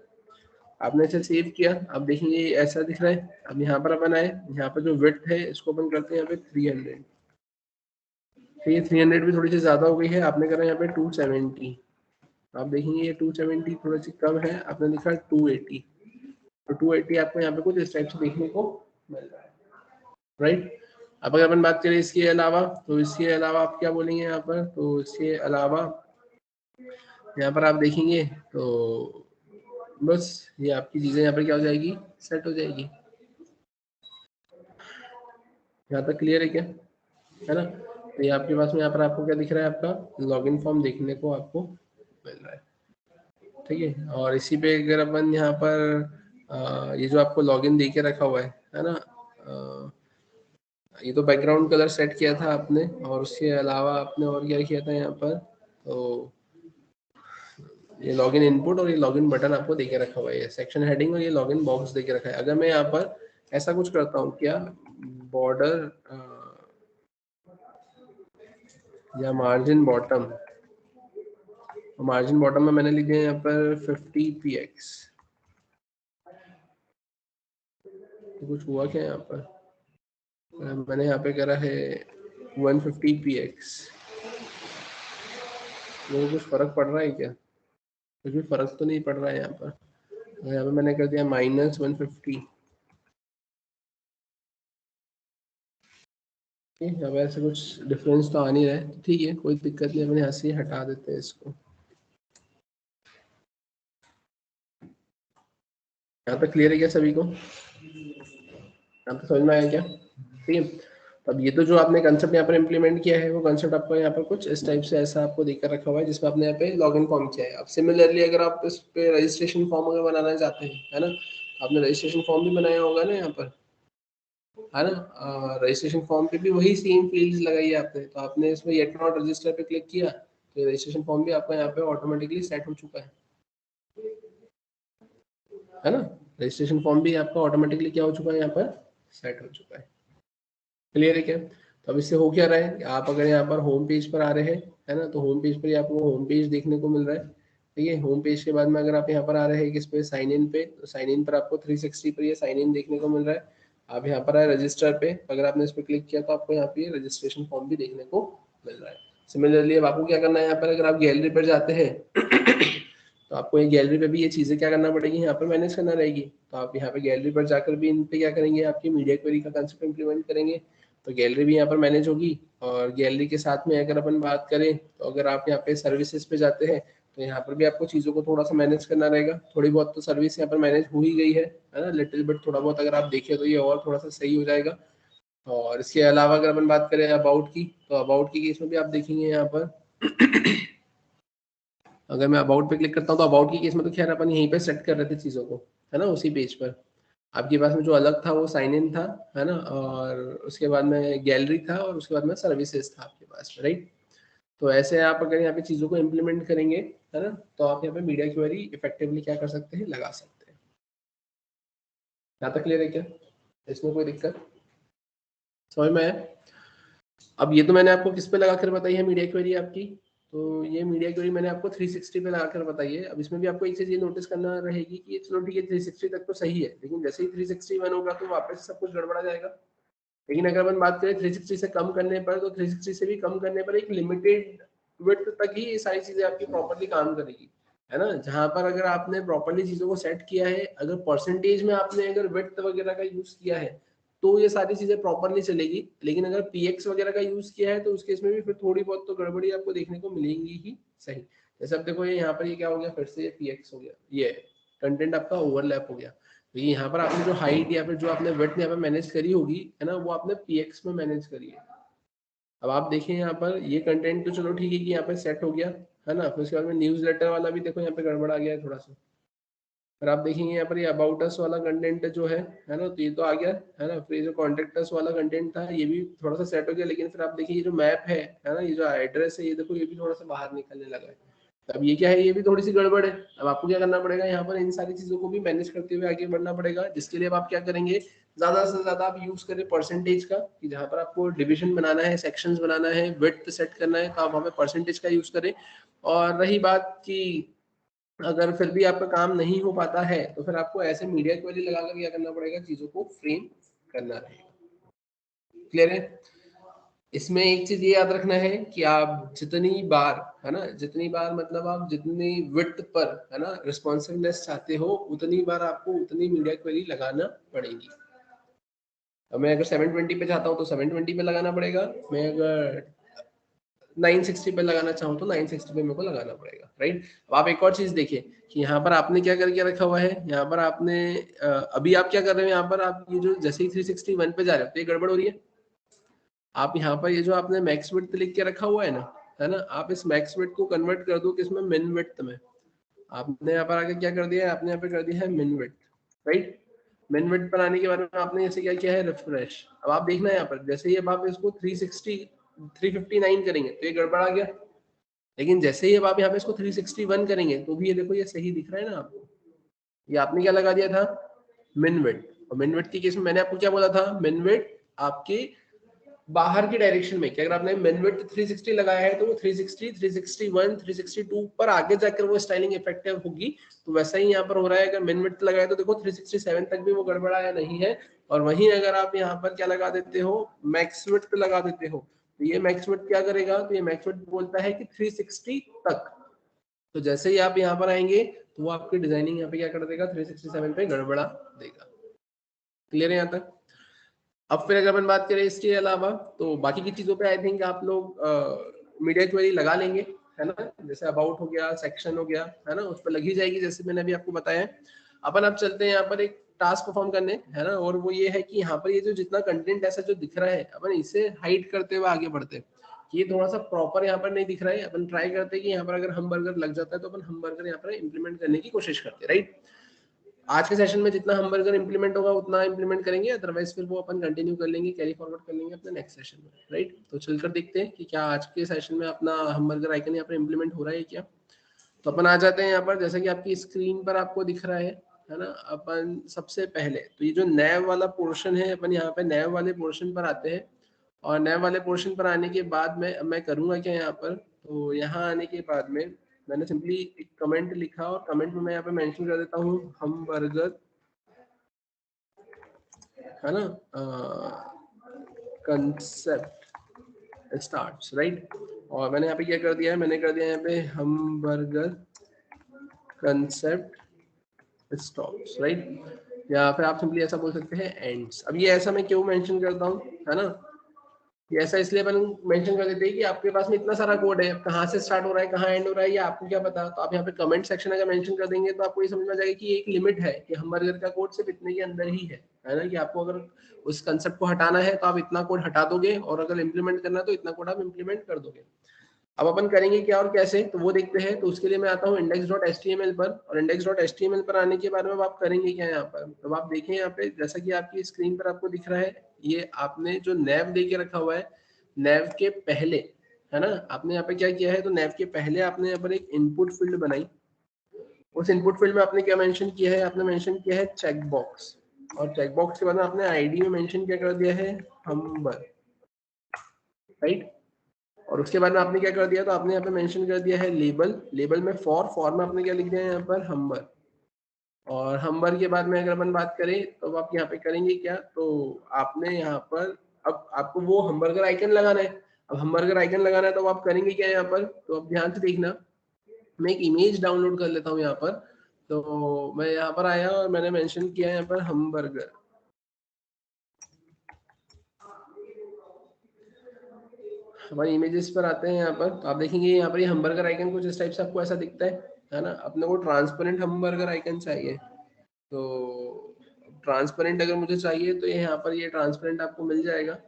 आपने इसे सेव किया, अब देखेंगे ये ऐसा दिख रहा है। अब यहाँ पर अपन आए, यहाँ पर जो विड्थ है इसको अपन करते हैं यहाँ पे 300। ठीक है, 300 भी थोड़ी सी ज्यादा हो गई है, आपने करा यहाँ पे 270। आप देखेंगे ये 270 थोड़ी सी कम है, आपने लिखा 280, तो 280 आपको यहाँ पे कुछ इस टाइप से देखने को मिल रहा है, राइट। अब अगर अपन बात करें इसके अलावा, तो इसके अलावा आप क्या बोलेंगे यहाँ पर, तो इसके अलावा यहाँ पर आप देखेंगे तो बस ये आपकी चीजें यहाँ पर क्या हो जाएगी, सेट हो जाएगी। यहाँ तक क्लियर है क्या, है ना। तो ये आपके पास में यहाँ पर आपको क्या दिख रहा है, आपका लॉगिन फॉर्म देखने को आपको मिल रहा है। ठीक है, और इसी पे अगर अपन यहाँ पर ये जो आपको लॉगिन दे के रखा हुआ है ना, ये तो बैकग्राउंड कलर सेट किया था आपने, और उसके अलावा आपने और क्या किया था यहाँ पर, तो ये लॉगिन इनपुट और ये लॉगिन बटन आपको देके रखा हुआ है, ये सेक्शन हेडिंग और ये लॉगिन बॉक्स देके रखा है। अगर मैं यहाँ पर ऐसा कुछ करता हूँ क्या, बॉर्डर या मार्जिन बॉटम, मार्जिन बॉटम में मैंने लिख दिया यहाँ पर 50px, तो कुछ हुआ क्या यहाँ पर, मैंने यहाँ पे करा है 150px, तो कुछ फर्क पड़ रहा है क्या, कुछ भी फर्क तो नहीं पड़ रहा है यहाँ पर। यहाँ पे मैंने कर दिया -150, यहाँ पे ऐसे कुछ डिफरेंस तो आ नहीं रहा है, ठीक है कोई दिक्कत नहीं, अपने यहाँ से हटा देते हैं इसको। यहाँ तक क्लियर है क्या सभी को, यहाँ तक समझ में आया क्या, ठीक है। अब ये तो जो आपने कंसेप्ट यहाँ पर इम्प्लीमेंट किया है, वो कंसेप्ट आपको यहाँ पर कुछ इस टाइप से ऐसा आपको देकर रखा हुआ है, जिसमें आपने यहाँ पे लॉगिन फॉर्म किया है। अब सिमिलरली अगर आप इस पे रजिस्ट्रेशन फॉर्म अगर बनाना चाहते हैं, है ना, आपने रजिस्ट्रेशन फॉर्म भी बनाया होगा ना यहाँ पर, है ना, रजिस्ट्रेशन फॉर्म पे भी वही सेम फील्ड्स लगाई है आपने, तो आपने इसमें येट नॉट रजिस्टर पे क्लिक किया तो रजिस्ट्रेशन फॉर्म भी आपका यहाँ पे ऑटोमेटिकली सेट हो चुका है ना, रजिस्ट्रेशन फॉर्म भी आपका ऑटोमेटिकली क्या हो चुका है, यहाँ पर सेट हो चुका है। क्लियर है क्या, तो अब इससे हो क्या रहा है, आप अगर यहाँ पर होम पेज पर आ रहे हैं, है ना, तो होम पेज पर आपको होम पेज देखने को मिल रहा है। ठीक है, होम पेज के बाद में अगर आप यहाँ पर आ रहे हैं किस पे, साइन इन पे, तो साइन इन पर आपको 360 पर ये साइन इन देखने को मिल रहा है। आप यहाँ पर आए रजिस्टर पे, अगर आपने इस पर क्लिक किया तो आपको यहाँ पे रजिस्ट्रेशन फॉर्म भी देखने को मिल रहा है। सिमिलरली अब आपको क्या करना है, यहाँ पर अगर आप गैलरी पर जाते हैं तो आपको ये गैलरी पे भी ये चीजें क्या करना पड़ेगी, यहाँ पर मैनेज करना रहेगी। तो आप यहाँ पे गैलरी पर जाकर भी इन पे क्या करेंगे, आपकी मीडिया क्वेरी का कंसेप्ट इंप्लीमेंट करेंगे, तो गैलरी भी यहाँ पर मैनेज होगी। और गैलरी के साथ में अगर अपन बात करें, तो अगर आप यहाँ पे सर्विसेज पे जाते हैं तो यहाँ पर भी आपको चीज़ों को थोड़ा सा मैनेज करना रहेगा। थोड़ी बहुत तो सर्विस यहाँ पर मैनेज हो ही गई है ना, लिटिल बिट थोड़ा बहुत अगर आप देखें तो ये और थोड़ा सा सही हो जाएगा। और इसके अलावा अगर अपन बात करें अबाउट की, तो अबाउट की केस में भी आप देखेंगे यहाँ पर अगर मैं अबाउट पे क्लिक करता हूँ तो अबाउट की केस में तो खैर अपन यहीं पे सेट कर रहे थे चीज़ों को, है ना, उसी पेज पर। आपके पास में जो अलग था वो साइन इन था, है ना, और उसके बाद में गैलरी था, और उसके बाद में सर्विसेज था आपके पास में, राइट। तो ऐसे आप अगर यहाँ पे चीज़ों को इम्प्लीमेंट करेंगे, है ना, तो आप यहाँ पे मीडिया क्वेरी इफेक्टिवली क्या कर सकते हैं, लगा सकते हैं। यहाँ तक क्लियर है क्या, इसमें कोई दिक्कत समझ में आया। अब ये तो मैंने आपको किस पे लगाकर बताई है मीडिया क्वेरी आपकी, तो ये मीडिया क्वेरी मैंने आपको 360 पे लगाकर बताई है। अब इसमें भी आपको एक चीज ये नोटिस करना रहेगी कि चलो ठीक है 360 तक तो सही है, लेकिन जैसे ही 361 होगा तो वापस सब कुछ गड़बड़ा जाएगा। लेकिन अगर अपन बात करें 360 से कम करने पर, तो 360 से भी कम करने पर एक लिमिटेड विड्थ तक ही ये सारी चीजें आपकी प्रॉपर्ली काम करेगी, है ना। जहां पर अगर आपने प्रॉपर्ली चीजों को सेट किया है, अगर परसेंटेज में आपने अगर विड्थ वगैरह का यूज किया है तो ये सारी चीजें प्रॉपर्ली चलेगी। लेकिन अगर पीएक्स वगैरह का यूज किया है तो उस केस में भी फिर थोड़ी बहुत तो गड़बड़ी आपको देखने को मिलेंगी ही सही। जैसे अब देखो ये यहाँ पर ये क्या हो गया, फिर से ये पीएक्स हो गया, ये कंटेंट आपका ओवरलैप हो गया। तो ये यहाँ पर आपने जो हाइट या फिर जो आपने विड्थ यहाँ पर मैनेज करी होगी, है ना, वो आपने पीएक्स में मैनेज करी है। अब आप देखें यहाँ पर ये कंटेंट तो चलो ठीक है कि यहाँ पर सेट हो गया, है ना। फिर उसके बाद में न्यूज़ लेटर वाला भी देखो यहाँ पे गड़बड़ आ गया है थोड़ा सा। फिर आप देखेंगे यहाँ पर ये अबाउट अस वाला कंटेंट जो है ना, तो ये तो आ गया है ना। फिर ये जो कॉन्टेक्ट अस वाला कंटेंट था ये भी थोड़ा सा सेट हो गया, लेकिन फिर आप देखिए ये जो मैप है ना, ये जो एड्रेस है, ये देखो ये भी थोड़ा सा बाहर निकलने लगा है। अब ये क्या है, ये भी थोड़ी सी गड़बड़ है। अब आपको क्या करना पड़ेगा, यहाँ पर इन सारी चीजों को भी मैनेज करते हुए आगे बढ़ना पड़ेगा, जिसके लिए अब आप क्या करेंगे, ज्यादा से ज्यादा आप यूज करें परसेंटेज का, कि जहाँ पर आपको डिवीजन बनाना है, सेक्शंस बनाना है, विड्थ सेट करना है, तो आप वहाँ पे परसेंटेज का यूज करें। और रही बात कि अगर फिर भी आपका काम नहीं हो पाता है, तो फिर आपको ऐसे मीडिया क्वेरी लगाकर क्या करना पड़ेगा, चीजों को फ्रेम करना रहेगा। क्लियर है। इसमें एक चीज ये याद रखना है कि आप जितनी बार, है ना, जितनी बार मतलब आप जितनी विड्थ पर, है ना, रिस्पॉन्सिवनेस चाहते हो, उतनी बार आपको उतनी मीडिया क्वेरी लगाना पड़ेगी। अब मैं अगर 720 पे चाहता हूँ तो 720 पे लगाना पड़ेगा, मैं अगर 960 पे लगाना चाहूँ तो 960 पे मेरे को लगाना पड़ेगा, राइट। अब आप एक और चीज देखिए कि यहाँ पर आपने क्या करके रखा हुआ है, यहाँ पर आपने अभी आप क्या कर रहे हो, यहाँ पर आप ये जो जैसे ही 361 पे जा रहे हो तो ये गड़बड़ हो रही है। आप यहाँ पर ये जो आपने मैक्स विड्थ लिख के रखा हुआ है ना, आप इस मैक्स विड्थ को कन्वर्ट कर दो किसमें, मिन विड्थ में। आपने यहाँ पर आगे क्या कर दिया है, आपने यहाँ पे कर दिया है मिन विड्थ, राइट। मिन विड्थ पर आने के बाद में आपने ऐसे क्या किया है, रिफ्रेश। अब आप देखना है यहाँ पर जैसे ही अब आप इसको 360 359 करेंगे तो ये गड़बड़ आ गया, लेकिन जैसे ही अब आप यहाँ पे इसको 361 करेंगे तो भी ये देखो ये सही दिख रहा है ना आपको। ये आपने क्या लगा दिया था, मिन विड्थ। और मिन विड्थ के केस में मैंने आपको क्या बोला था, मिन विड्थ आपके बाहर की डायरेक्शन में, कि अगर आपने मिन विड्थ 360 लगाया है तो वो 360, 361, 362 पर आगे जाकर वो स्टाइलिंग इफेक्टिव होगी। तो वैसा ही यहाँ पर हो रहा है, अगर मिन विड्थ लगाया तो देखो 367 तक भी वो गड़बड़ाया नहीं है। और वहीं अगर आप यहाँ पर क्या लगा देते हो, मैक्स विड्थ लगा देते हो, तो ये मैक्स विड्थ क्या करेगा, तो ये मैक्स विड्थ बोलता है कि 360 तक। तो जैसे ही आप यहाँ पर आएंगे तो वो आपकी डिजाइनिंग यहाँ पे क्या कर देगा, 367 पे गड़बड़ा देगा। क्लियर है यहाँ तक। अब फिर अगर अपन बात करें इसके अलावा, तो बाकी की चीजों पे आई थिंक आप लोग मीडिया क्वेरी लगा लेंगे, है ना। जैसे अबाउट हो गया, सेक्शन हो गया, है ना, उस पर लगी जाएगी जैसे मैंने अभी आपको बताया। अपन अब चलते हैं यहाँ पर एक टास्क परफॉर्म करने, है ना। और वो ये है कि यहाँ पर ये जो जितना कंटेंट ऐसा जो दिख रहा है, अपन इसे हाइड करते हुए आगे बढ़ते हैं। ये थोड़ा सा प्रॉपर यहाँ पर नहीं दिख रहा है, अपन ट्राई करते हैं कि यहाँ पर अगर हम बर्गर लग जाता है तो अपन हम बर्गर यहाँ पर इम्प्लीमेंट करने की कोशिश करते हैं, राइट। आज के सेशन में जितना हम बर्गर इंप्लीमेंट होगा उतना इंप्लीमेंट करेंगे, अदरवाइज फिर वो अपन कंटिन्यू कर लेंगे, कैरी फॉरवर्ड कर लेंगे अपने नेक्स्ट सेशन में, राइट। तो चलकर देखते हैं कि क्या आज के सेशन में अपना हम बर्गर आइकन यहाँ पर इंप्लीमेंट हो रहा है क्या। तो अपन आ जाते हैं यहाँ पर, जैसा कि आपकी स्क्रीन पर आपको दिख रहा है ना। अपन सबसे पहले तो ये जो नैव वाला पोर्शन है, अपन यहाँ पे नैव वाले पोर्शन पर आते हैं। और नैव वाले पोर्शन पर आने के बाद में मैं करूँगा क्या यहाँ पर, तो यहाँ आने के बाद में मैंने सिंपली एक कमेंट लिखा, और कमेंट में मैं यहाँ पे मेंशन कर देता हूँ हम बर्गर, है ना, कंसेप्ट स्टार्ट्स, राइट। और मैंने यहाँ पे क्या कर दिया है, मैंने कर दिया यहाँ पे हम बर्गर कंसेप्ट स्टॉप्स, राइट। या फिर आप सिंपली ऐसा बोल सकते हैं एंड्स। अब ये ऐसा मैं क्यों मेंशन करता हूँ, है ना, ये ऐसा इसलिए अपन मेंशन कर देते हैं कि आपके पास में इतना सारा कोड है, कहाँ से स्टार्ट हो रहा है कहाँ एंड हो रहा है ये आपको क्या पता। तो आप यहाँ पे कमेंट सेक्शन अगर मेंशन कर देंगे तो आपको ये समझ में आ जाएगा कि एक लिमिट है कि हम बर्गर का कोड सिर्फ इतने के अंदर ही है ना। कि आपको अगर उस कंसेप्ट को हटाना है तो आप इतना कोड हटा दोगे, और अगर इम्प्लीमेंट करना है तो इतना कोड आप इम्प्लीमेंट कर दोगे। अब अपन करेंगे क्या और कैसे, तो वो देखते हैं। तो उसके लिए मैं आता हूँ index.html पर, और index.html पर आने के बाद में आप करेंगे क्या यहाँ पर, तो आप देखें यहाँ पे जैसा कि आपकी स्क्रीन पर आपको दिख रहा है, ये आपने जो नैव दे के रखा हुआ है, नैव के पहले, है ना, आपने यहाँ पे क्या किया है, तो नैव के पहले आपने यहाँ पर एक इनपुट फील्ड बनाई। उस इनपुट फील्ड में आपने क्या मेंशन किया है, आपने मेंशन किया है चेक बॉक्स। और चेक बॉक्स के बाद में आपने आईडी में मेंशन क्या कर दिया है, हमबर, राइट। और उसके बाद में आपने क्या कर दिया, तो आपने यहाँ पे मेंशन कर दिया है लेबल। लेबल में फॉर में आपने क्या लिख दिया है यहाँ पर, हमबर। और हमबर के बाद में अगर अपन बात करें तो आप यहाँ पे करेंगे क्या, तो आपने यहाँ पर अब आपको वो हमबर्गर आइकन लगाना है। अब हमबर्गर आइकन लगाना है तो आप करेंगे क्या यहाँ पर, तो अब ध्यान से देखना, मैं एक इमेज डाउनलोड कर लेता हूँ यहाँ पर। तो मैं यहाँ पर आया और मैंने मेंशन किया यहाँ पर हमबर्गर। हमारी इमेजेस पर आते हैं यहाँ पर, तो आप देखेंगे यहाँ पर ये हमबर्गर आइकन कुछ इस टाइप से आपको ऐसा दिखता है ना। अपने को ट्रांसपेरेंट हमबर्गर आइकन चाहिए, तो ट्रांसपेरेंट अगर मुझे चाहिए तो ये यहाँ पर ये ट्रांसपेरेंट आपको मिल जाएगा।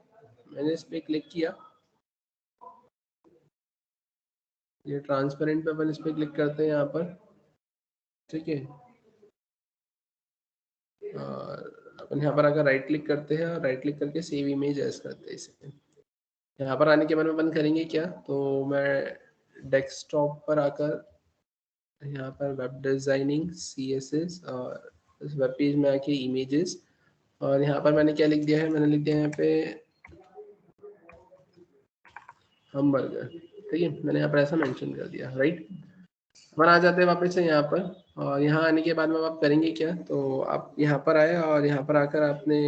मैंने इस पर क्लिक किया, ये ट्रांसपेरेंट पे अपन इस पे क्लिक करते हैं यहाँ पर, ठीक है। और अपन यहाँ पर अगर राइट क्लिक करते हैं और राइट क्लिक करके सेव इमेज एज करते हैं इसे। यहाँ पर आने के बाद में अपन करेंगे क्या, तो मैं डेस्कटॉप पर आकर यहाँ पर वेब डिजाइनिंग CSS और इस वेब पेज में आके इमेजेस, और यहाँ पर मैंने क्या लिख दिया है, मैंने लिख दिया है यहाँ पे हमबर्गर, ठीक है। मैंने यहाँ पर ऐसा मेंशन कर दिया, राइट। अपन आ जाते हैं वापस से यहाँ पर, और यहाँ आने के बाद में आप करेंगे क्या, तो आप यहाँ पर आए और यहाँ पर आकर आपने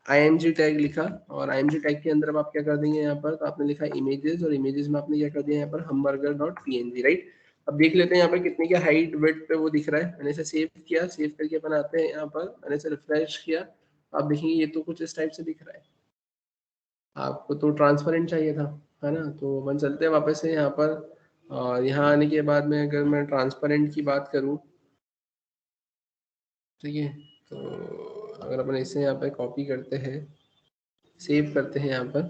IMG टैग लिखा, और IMG टैग के अंदर अब आप क्या कर देंगे यहाँ पर, तो आपने लिखा इमेजेस, और इमेजेस में आपने क्या कर दिया यहाँ पर hamburger.png, राइट। अब देख लेते हैं यहाँ पर कितने की हाइट विड्थ पे वो दिख रहा है। मैंने इसे सेव किया, सेव करके अपन आते हैं यहाँ पर, मैंने इसे रिफ्रेश किया, आप देखेंगे ये तो कुछ इस टाइप से दिख रहा है। आपको तो ट्रांसपेरेंट चाहिए था, है ना। तो अपन चलते हैं वापस से यहाँ पर, और यहाँ आने के बाद में अगर मैं ट्रांसपेरेंट की बात करूँ, ठीक है, तो अगर अपन इसे यहाँ पे कॉपी करते हैं, सेव करते हैं यहाँ पर,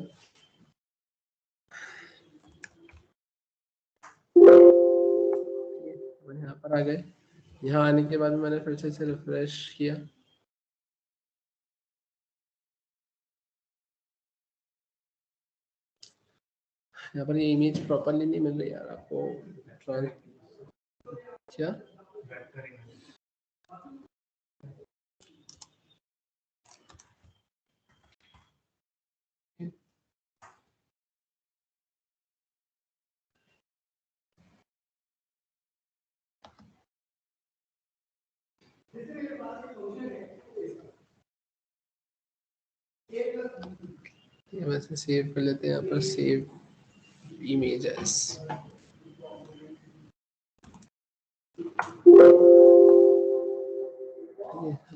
अपन यहाँ पर आ गए। यहाँ आने के बाद मैंने फिर से इसे रिफ्रेश किया, यहाँ पर ये इमेज प्रॉपरली नहीं मिल रही यार आपको। क्या वैसे सेव कर लेते हैं यहाँ पर, सेव इमेजेस,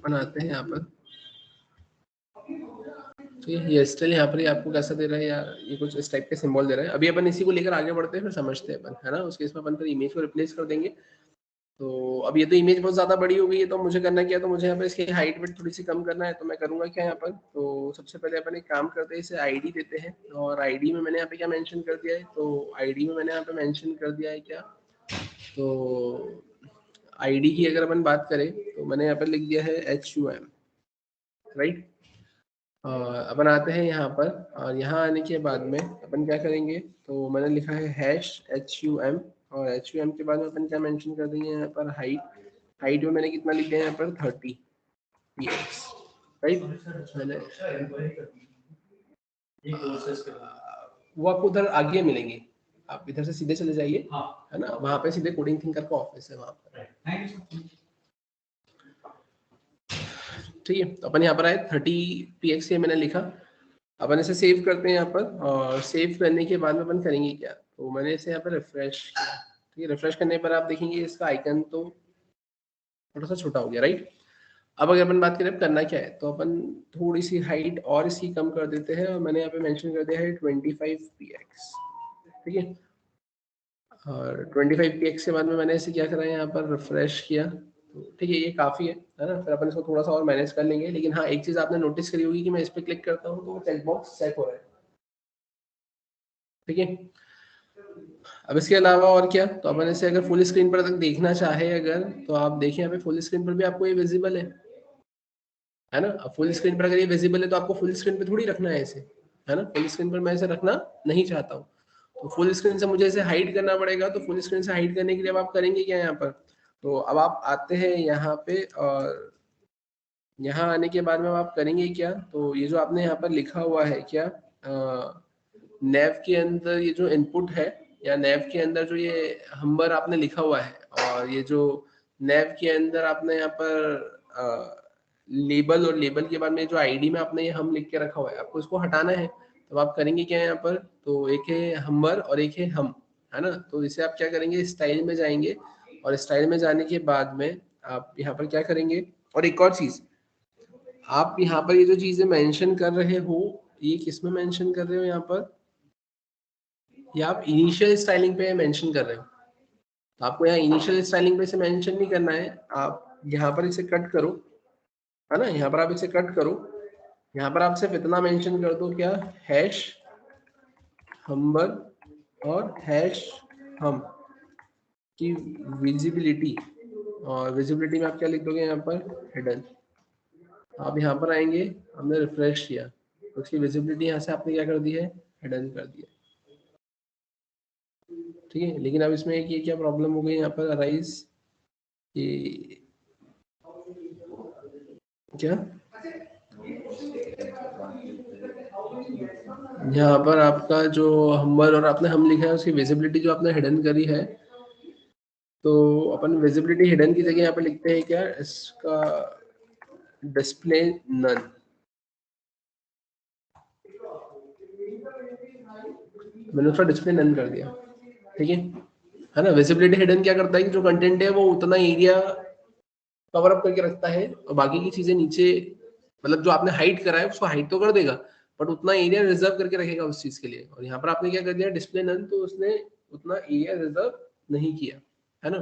बनाते हैं यहाँ पर। तो ये स्टिल यहाँ पर आपको कैसा दे रहा है यार, ये कुछ इस टाइप के सिंबल दे रहा है। अभी अपन इसी को लेकर आगे बढ़ते हैं, फिर समझते हैं अपन, है ना। उसके इसमें अपन फिर इमेज को रिप्लेस कर देंगे। तो अब ये तो इमेज बहुत ज्यादा बड़ी हो गई है, तो मुझे करना क्या है, तो मुझे यहाँ पे इसकी हाइट विड्थ थोड़ी सी कम करना है। तो मैं करूंगा क्या यहाँ पर, तो सबसे पहले अपन एक काम करते हैं, इसे आईडी देते हैं, और आईडी में मैंने यहाँ पे क्या मेंशन कर दिया है, तो आईडी में मैंने यहाँ पे मेंशन कर दिया है क्या, तो आईडी की अगर अपन बात करें, तो मैंने यहाँ पर लिख दिया है HUM, राइट। अपन आते हैं यहाँ पर, और यहाँ आने के बाद में अपन क्या करेंगे, तो मैंने लिखा है #HUM, और HUM के बाद में अपन क्या मेंशन कर देंगे यहाँ पर, हाइट में मैंने कितना लिख दिया यहाँ पर 30 px, राइट। मैंने वो आपको उधर आगे मिलेंगे, आप इधर से सीधे चले जाइए, है ना, वहाँ पे सीधे कोडिंग थिंकर का ऑफिस है वहाँ पर, ठीक है। तो अपन यहाँ पर आए, 30 px मैंने लिखा। अपन इसे सेव करते हैं यहाँ पर, और सेव करने के बाद में अपन करेंगे क्या, तो मैंने इसे यहाँ पर रिफ्रेश किया, ठीक है। रिफ्रेश करने पर आप देखेंगे इसका आइकन तो थोड़ा सा छोटा हो गया, राइट। अब अगर अपन बात करें करना क्या है, तो अपन थोड़ी सी हाइट और इसकी कम कर देते हैं, और मैंने यहाँ पे मेंशन कर दिया है 25 px, ठीक है। और 25 px के बाद में मैंने इसे क्या करा है, यहाँ पर रिफ्रेश किया, तो ठीक है, ये काफी है ना। फिर अपन इसको थोड़ा सा और मैनेज कर लेंगे। लेकिन हाँ, एक चीज आपने नोटिस करी होगी कि मैं इस पर क्लिक करता हूँ तो वो चेक बॉक्स चेक हो रहा है, ठीक है। अब इसके अलावा और क्या, तो अपन इसे अगर फुल स्क्रीन पर तक देखना चाहे अगर, तो आप देखिए यहाँ पे फुल स्क्रीन पर भी आपको ये विजिबल है ना। अब फुल स्क्रीन पर अगर ये विजिबल है, तो आपको फुल स्क्रीन पे थोड़ी रखना है इसे, है ना। फुल स्क्रीन पर मैं इसे रखना नहीं चाहता हूँ, तो फुल स्क्रीन से मुझे इसे हाइड करना पड़ेगा। तो फुल स्क्रीन से हाइड करने के लिए अब आप करेंगे क्या यहाँ पर, तो अब आप आते हैं यहाँ पे, और यहाँ आने के बाद में आप करेंगे क्या, तो ये जो आपने यहाँ पर लिखा हुआ है क्या, नेव के अंदर ये जो इनपुट है, या नेव के अंदर जो ये हम्बर आपने लिखा हुआ है, और ये जो नेव के अंदर आपने यहाँ पर लेबल, और लेबल के बाद में जो आईडी में आपने ये हम लिख के रखा हुआ है, आपको इसको हटाना है। तो आप करेंगे क्या यहाँ पर, तो एक है हम्बर और एक है हम, है ना। तो इसे आप क्या करेंगे, स्टाइल में जाएंगे, और स्टाइल में जाने के बाद में आप यहाँ पर क्या करेंगे, और एक और चीज, आप यहाँ पर ये जो चीजें मेंशन कर रहे हो, ये किस में मेंशन कर रहे हो यहाँ पर, ये आप इनिशियल स्टाइलिंग पे मेंशन कर रहे हो। तो आपको यहाँ इनिशियल स्टाइलिंग पे से मेंशन नहीं करना है, आप यहाँ पर इसे कट करो, है ना। यहाँ पर आप इसे कट करो, यहाँ पर आप सिर्फ इतना मेंशन कर दो क्या, हैश हम्बर और हैश हम की विजिबिलिटी, और विजिबिलिटी में आप क्या लिख दोगे यहाँ पर हिडन। आप यहाँ पर आएंगे, हमने रिफ्रेश किया तो उसकी विजिबिलिटी यहाँ से आपने क्या कर दी है, हिडन कर दिया। ठीक है, लेकिन अब इसमें एक ये क्या प्रॉब्लम हो गई यहाँ पर अराइज कि क्या यहाँ पर आपका जो हम्बर और आपने हम लिखा है उसकी विजिबिलिटी जो आपने हिडन करी है, तो अपन विजिबिलिटी हिडन की जगह यहाँ पे लिखते हैं क्या, इसका डिस्प्ले नन। मैंने उसका डिस्प्ले नन कर दिया। ठीक है ना। विजिबिलिटी हिडन क्या करता है कि जो कंटेंट है वो उतना एरिया कवर अप करके रखता है और बाकी की चीजें नीचे, मतलब जो आपने हाइड करा है उसको हाइड तो कर देगा बट उतना एरिया रिजर्व करके रखेगा उस चीज के लिए। और यहाँ पर आपने क्या कर दिया, डिस्प्ले नन, तो उसने उतना एरिया रिजर्व नहीं किया, है ना।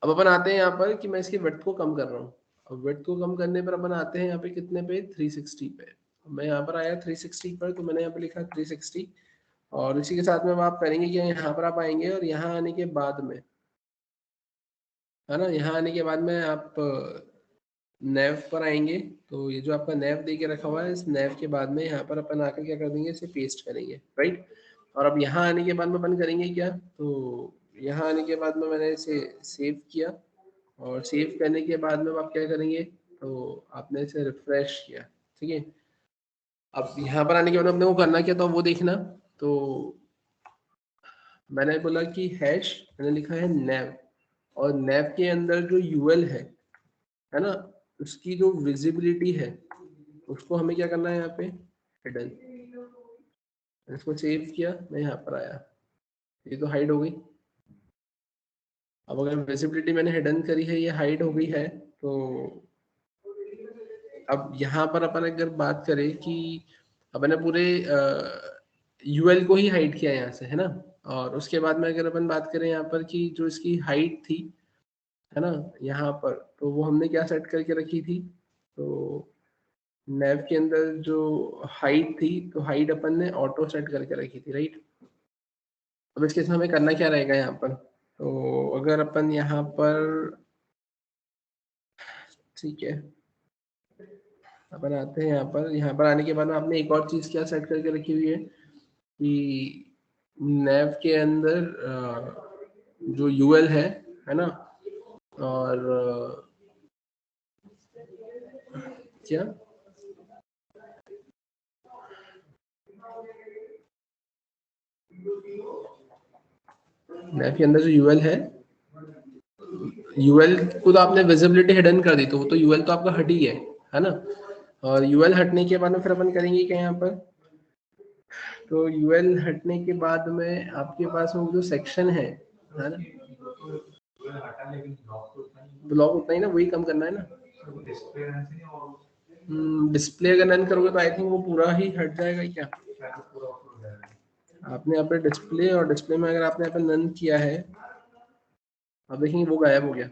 अब अपन आते हैं यहाँ पर कि मैं इसकी विड्थ को कम कर रहा हूँ। अब विड्थ को कम करने पर अपन आते हैं यहाँ पे कितने पे, 360 पे। मैं यहाँ पर आया 360 पर, तो मैंने यहाँ पे लिखा 360। और इसी के साथ में अब आप करेंगे कि यहाँ पर आप आएंगे और यहाँ आने के बाद में, है ना, यहाँ आने के बाद में आप नेव पर आएंगे। तो ये जो आपका नेव दे के रखा हुआ है, इस नेव के बाद में यहाँ पर अपन आकर क्या कर देंगे, इसे पेस्ट करेंगे, राइट। और अब यहाँ आने के बाद में अपन करेंगे क्या, तो यहाँ आने के बाद में मैंने इसे सेव किया और सेव करने के बाद में आप क्या करेंगे, तो आपने इसे रिफ्रेश किया। ठीक है, अब यहाँ पर आने के बाद अपने को करना क्या, तो वो देखना। तो मैंने बोला कि हैश, मैंने लिखा है नेव, और नेव के अंदर जो यूएल है ना, उसकी जो विजिबिलिटी है उसको हमें क्या करना है यहाँ पे, हिडन। इसको सेव किया, मैं यहाँ पर आया, ये तो हाइड हो गई। अब अगर विजिबिलिटी मैंने हिडन करी है, ये हाइड हो गई है, तो अब यहाँ पर अपन अगर बात करें कि अपन ने पूरे यूएल को ही हाइड किया यहाँ से, है ना। और उसके बाद में अगर अपन बात करें यहाँ पर कि जो इसकी हाइट थी, है ना, यहाँ पर, तो वो हमने क्या सेट करके रखी थी, तो नेव के अंदर जो हाइट थी, तो हाइट अपन ने ऑटो सेट करके रखी थी, राइट। अब इसके साथ हमें करना क्या रहेगा यहाँ पर, तो अगर अपन यहाँ पर, ठीक है, अपन आते हैं यहाँ पर आने के बाद में आपने एक और चीज क्या सेट करके रखी हुई है कि नेव के अंदर जो यूएल है ना, और क्या नेव के अंदर जो यूएल है, यूएल को तो आपने विजिबिलिटी हिडन कर दी, तो वो तो यूएल तो आपका हट ही है ना। और यूएल हटने के बाद में फिर अपन करेंगे क्या यहाँ पर, तो यूएल हटने के बाद में आपके पास वो जो सेक्शन है ना, ब्लॉक उतना ही ना, वही कम करना है ना। डिस्प्ले अगर रन करोगे तो आई थिंक वो पूरा ही हट जाएगा क्या। आपने यहाँ पे डिस्प्ले, और डिस्प्ले में अगर आपने यहाँ पे नन किया है, अब देखेंगे वो गायब हो गया।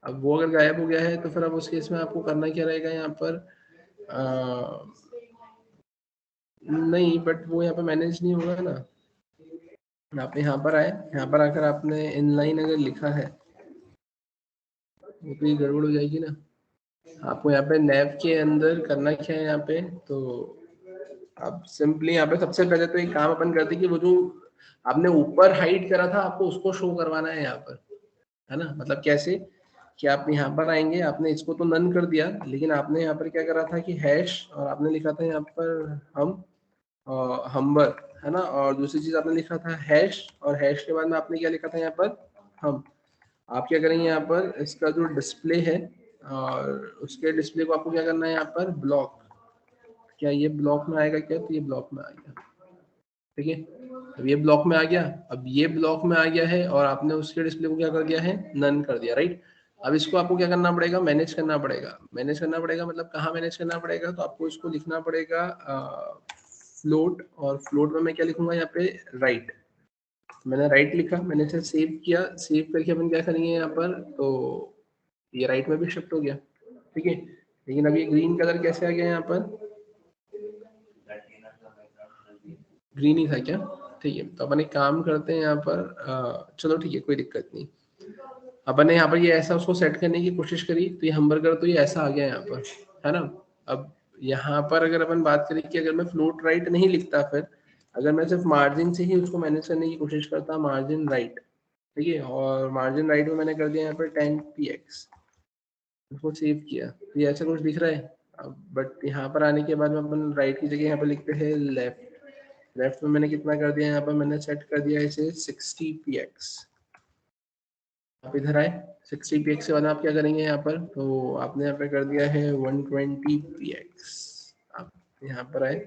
अब वो अगर गायब हो गया है तो फिर अब उस केस में आपको करना क्या रहेगा यहाँ पर, नहीं, बट वो यहाँ पे मैनेज नहीं होगा ना। आप यहाँ पर आए, यहाँ पर आकर आपने इनलाइन अगर लिखा है, वो तो ये गड़बड़ हो जाएगी ना। आपको यहाँ पे नेव के अंदर करना क्या है यहाँ पे, तो आप सिंपली यहाँ पे सबसे पहले तो एक काम अपन करते कि वो जो आपने ऊपर हाइड करा था, आपको उसको शो करवाना है यहाँ पर, है ना। मतलब कैसे कि आप यहाँ पर आएंगे, आपने इसको तो नन कर दिया, लेकिन आपने यहाँ पर क्या करा था कि हैश, और आपने लिखा था यहाँ पर हम हम्बर, है ना। और दूसरी चीज आपने लिखा था हैश, और हैश के बाद में आपने क्या लिखा था यहाँ पर हम। आप क्या करेंगे यहाँ पर, इसका जो डिस्प्ले है और उसके डिस्प्ले को आपको क्या करना है यहाँ पर, ब्लॉक। क्या ये ब्लॉक में आएगा क्या, तो ये ब्लॉक में आ गया, ठीक है। अब ये ब्लॉक में आ गया, अब ये ब्लॉक में आ गया है, और आपने उसके डिस्प्ले को क्या कर दिया है, नन कर दिया, राइट। अब इसको आपको क्या करना पड़ेगा, मैनेज करना पड़ेगा। मैनेज करना पड़ेगा मतलब कहाँ मैनेज करना पड़ेगा, तो आपको इसको लिखना पड़ेगा फ्लोट, और फ्लोट में मैं क्या लिखूंगा यहाँ पे, राइट। मैंने राइट लिखा, मैंने इसे सेव किया, सेव करके अपन क्या करेंगे यहाँ पर, तो ये राइट में भी शिफ्ट हो गया, ठीक है। लेकिन अब ये ग्रीन कलर कैसे आ गया यहाँ पर, ग्रीन ही था क्या, ठीक है, तो अपन एक काम करते हैं यहाँ पर, चलो ठीक है, कोई दिक्कत नहीं। अपन ने यहाँ पर ये ऐसा उसको सेट करने की कोशिश करी, तो ये हमबर्गर तो ये ऐसा आ गया यहाँ पर, है ना। अब यहाँ पर अगर अपन बात करें कि अगर मैं फ्लोट राइट नहीं लिखता, फिर अगर मैं सिर्फ मार्जिन से ही उसको मैनेज करने की कोशिश करता, मार्जिन राइट, ठीक है, और मार्जिन राइट में मैंने कर दिया यहाँ पर 10px, उसको सेव किया, तो ये ऐसा कुछ दिख रहा है। अब बट यहाँ पर आने के बाद में अपन राइट की जगह यहाँ पर लिखते हैं लेफ्ट, लेफ्ट में मैंने कितना कर दिया, यहाँ पर मैंने सेट कर दिया इसे 60px। आप इधर आए, 60px के बाद आप क्या करेंगे यहाँ पर, तो आपने यहाँ पे कर दिया है 120px। आप यहाँ पर आए,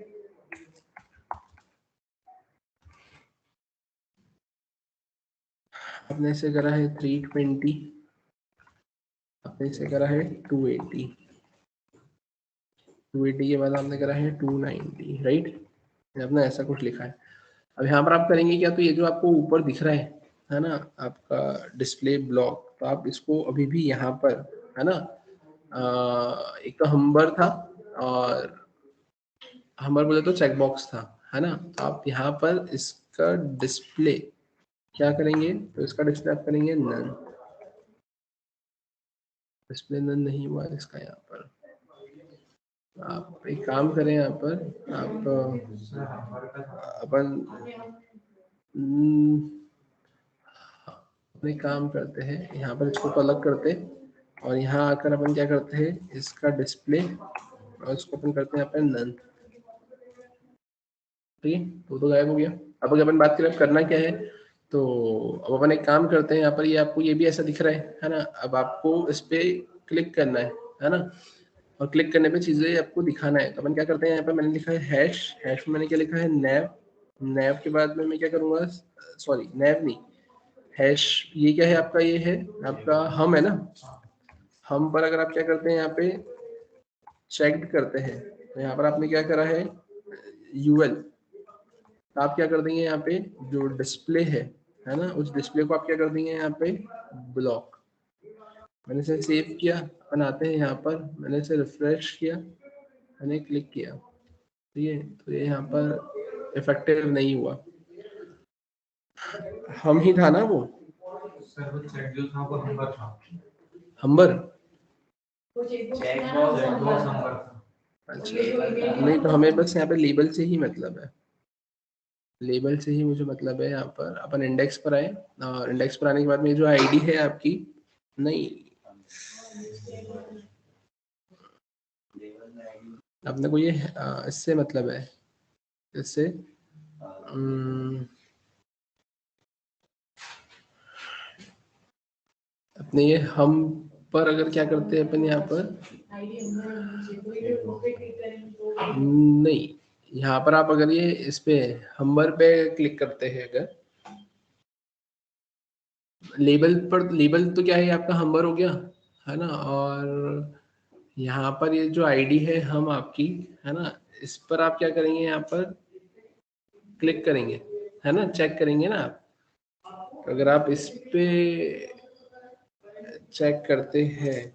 आपने इसे करा है 320, आपने इसे करा है 280, 280 के बाद आपने करा है 290, राइट, आपने ऐसा कुछ लिखा है। अब यहाँ पर आप करेंगे क्या, तो ये जो आपको ऊपर दिख रहा है ना, आपका डिस्प्ले ब्लॉक, तो आप इसको अभी भी यहाँ पर, है ना, एक तो हमबर था, और हमर बोले तो चेक बॉक्स था, है ना, तो आप यहाँ पर इसका डिस्प्ले क्या करेंगे, तो इसका डिस्प्ले आप करेंगे नन, डिस्प्ले नन नहीं हुआ इसका, यहाँ पर आप एक काम करें, यहाँ पर आप अपन अपने काम करते हैं, यहाँ पर इसको तो अलग करते, और यहाँ आकर अपन क्या करते हैं, इसका डिस्प्ले और इसको अपन करते हैं यहाँ पर नन, ठीक है, तो गायब हो गया। अब अगर अपन बात करें करना क्या है, तो अब अपन एक काम करते हैं, यहाँ पर ये आपको ये भी ऐसा दिख रहा है ना, अब आपको इस पे क्लिक करना है ना, और क्लिक करने पे चीजें आपको दिखाना है, तो अपन क्या करते हैं, यहाँ पर मैंने लिखा है हैश, हैश में मैंने क्या लिखा है नैव, नैव के बाद में मैं क्या करूंगा, सॉरी नैव नहीं, हैश, ये क्या है आपका, ये है आपका हम, है ना, हम पर अगर आप क्या करते हैं, यहाँ पे चेक करते हैं, तो यहाँ पर आपने क्या करा है यूएल, आप क्या कर देंगे, यहाँ पे जो डिस्प्ले है ना, उस डिस्प्ले को आप क्या कर देंगे, यहाँ पे ब्लॉक, मैंने इसे सेव किया, अपन आते हैं यहाँ पर, मैंने इसे रिफ्रेश किया, मैंने क्लिक किया, ठीक है, तो ये यहाँ पर इफेक्टिव नहीं हुआ, हम ही था ना वो, सर वो चेक जो था वो हमबर था, हमबर, चेक बॉक्स हमबर था। अच्छा नहीं, तो हमें बस यहाँ पे लेबल से ही मतलब है, लेबल से ही मुझे मतलब है। यहाँ पर अपन इंडेक्स पर आए, और इंडेक्स पर आने के बाद में जो आईडी है आपकी, नहीं अपने को ये इससे मतलब है, इससे अपने ये हम पर अगर क्या करते हैं अपन यहाँ पर, नहीं यहाँ पर आप अगर ये इस पे हमबर पे क्लिक करते हैं, अगर लेबल पर, लेबल तो क्या है आपका हमबर हो गया, है ना, और यहाँ पर ये जो आईडी है हम आपकी, है ना, इस पर आप क्या करेंगे, यहाँ पर क्लिक करेंगे, है ना, चेक करेंगे ना आप, अगर आप इस पे चेक करते हैं,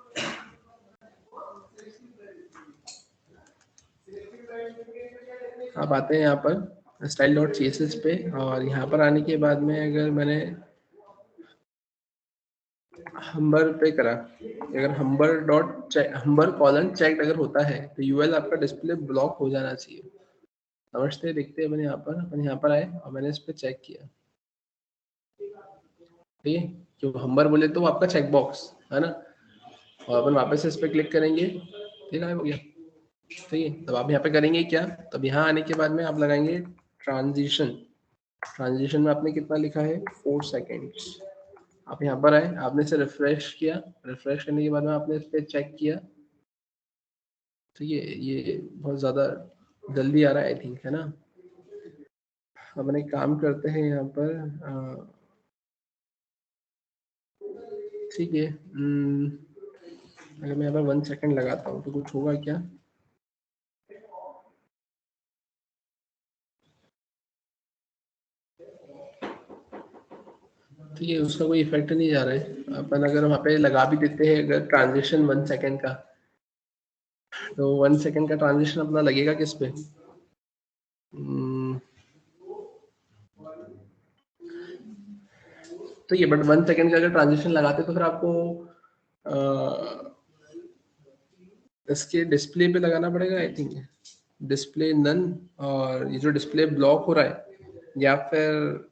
आप आते हैं यहाँ पर style.css पे, और यहाँ पर आने के बाद में अगर मैंने हमबर पे करा, अगर हमबर डॉट चेक, हमबर कॉलन चेक अगर होता है, तो यूएल आपका डिस्प्ले ब्लॉक हो जाना चाहिए। समझते देखते हैं, मैंने यहाँ पर, अपन यहाँ पर आए और मैंने इस पे चेक किया, ठीक है, जो हमबर बोले तो वो आपका चेक बॉक्स है ना, और अपन वापस इस पे क्लिक करेंगे, ठीक है, हो गया, ठीक है। तब आप यहाँ पे करेंगे क्या, तब यहाँ आने के बाद में आप लगाएंगे ट्रांजिशन, ट्रांजिशन में आपने कितना लिखा है 4 सेकेंड्स, आप यहाँ पर आए, आपने इसे रिफ्रेश किया, रिफ्रेश करने के बाद में आपने इस पर चेक किया, ठीक है, ये बहुत ज़्यादा जल्दी आ रहा है आई थिंक, है ना। अपन एक काम करते हैं यहाँ पर, ठीक है, अगर मैं यहाँ पर 1 सेकेंड लगाता हूँ तो कुछ होगा क्या, ठीक है, उसका कोई इफेक्ट नहीं जा रहा है। अपन अगर वहाँ पे लगा भी देते हैं अगर ट्रांजिशन 1 सेकेंड का, तो 1 सेकेंड का ट्रांजिशन अपना लगेगा किस पे, तो ये बट 1 सेकंड का अगर ट्रांजिशन लगाते तो फिर आपको इसके डिस्प्ले पे लगाना पड़ेगा आई थिंक, डिस्प्ले नन, और ये जो डिस्प्ले ब्लॉक हो रहा है या फिर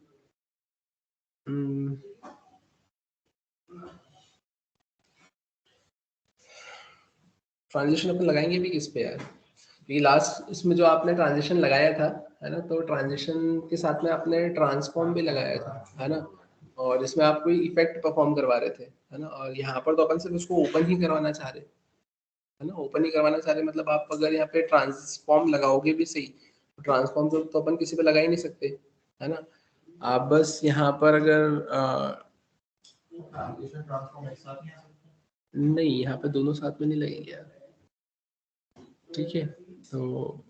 ट्रांजिशन अपन लगाएंगे भी किस पे यार, क्योंकि लास्ट इसमें जो आपने ट्रांजिशन लगाया था है ना, तो ट्रांजिशन के साथ में आपने ट्रांसफॉर्म भी लगाया था है ना, और इसमें आप कोई इफेक्ट परफॉर्म करवा रहे थे है ना, और यहाँ पर तो अपन सिर्फ उसको ओपन ही करवाना चाह रहे है ना, ओपन ही करवाना चाह रहे मतलब आप अगर यहाँ पे ट्रांसफॉर्म लगाओगे भी सही, ट्रांसफॉर्म तो अपन किसी पे लगा ही नहीं सकते है ना, आप बस यहाँ पर अगर नहीं, यहाँ पे दोनों साथ में नहीं लगेंगे यार, ठीक है, तो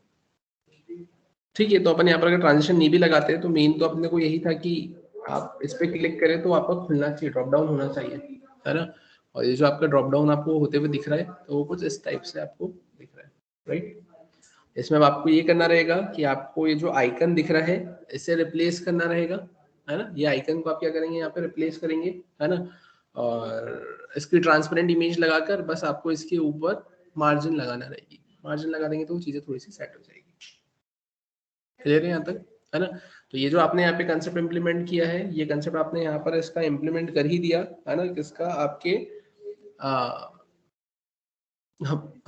ठीक है, तो अपन यहाँ पर अगर ट्रांजिशन नहीं भी लगाते हैं तो मेन तो अपने को यही था कि आप इस पे क्लिक करें तो आपका खुलना चाहिए, ड्रॉप डाउन होना चाहिए है ना, और ये जो आपका ड्रॉप डाउन आपको होते हुए दिख रहा है तो वो कुछ इस टाइप से आपको दिख रहा है, राइट। इसमें अब आपको ये करना रहेगा कि आपको ये जो आइकन दिख रहा है इसे रिप्लेस करना रहेगा है ना, ये आइकन को आप क्या करेंगे यहाँ पे रिप्लेस करेंगे है ना, और इसकी ट्रांसपेरेंट इमेज लगाकर बस आपको इसके ऊपर मार्जिन लगाना रहेगी, मार्जिन लगा देंगे तो वो चीजें थोड़ी सी सेट हो जाएगी, क्लियर है यहाँ तक है ना। तो ये जो आपने यहाँ पे कंसेप्ट इंप्लीमेंट किया है, ये कंसेप्ट आपने यहाँ पर इसका इंप्लीमेंट कर ही दिया है ना, किसका, आपके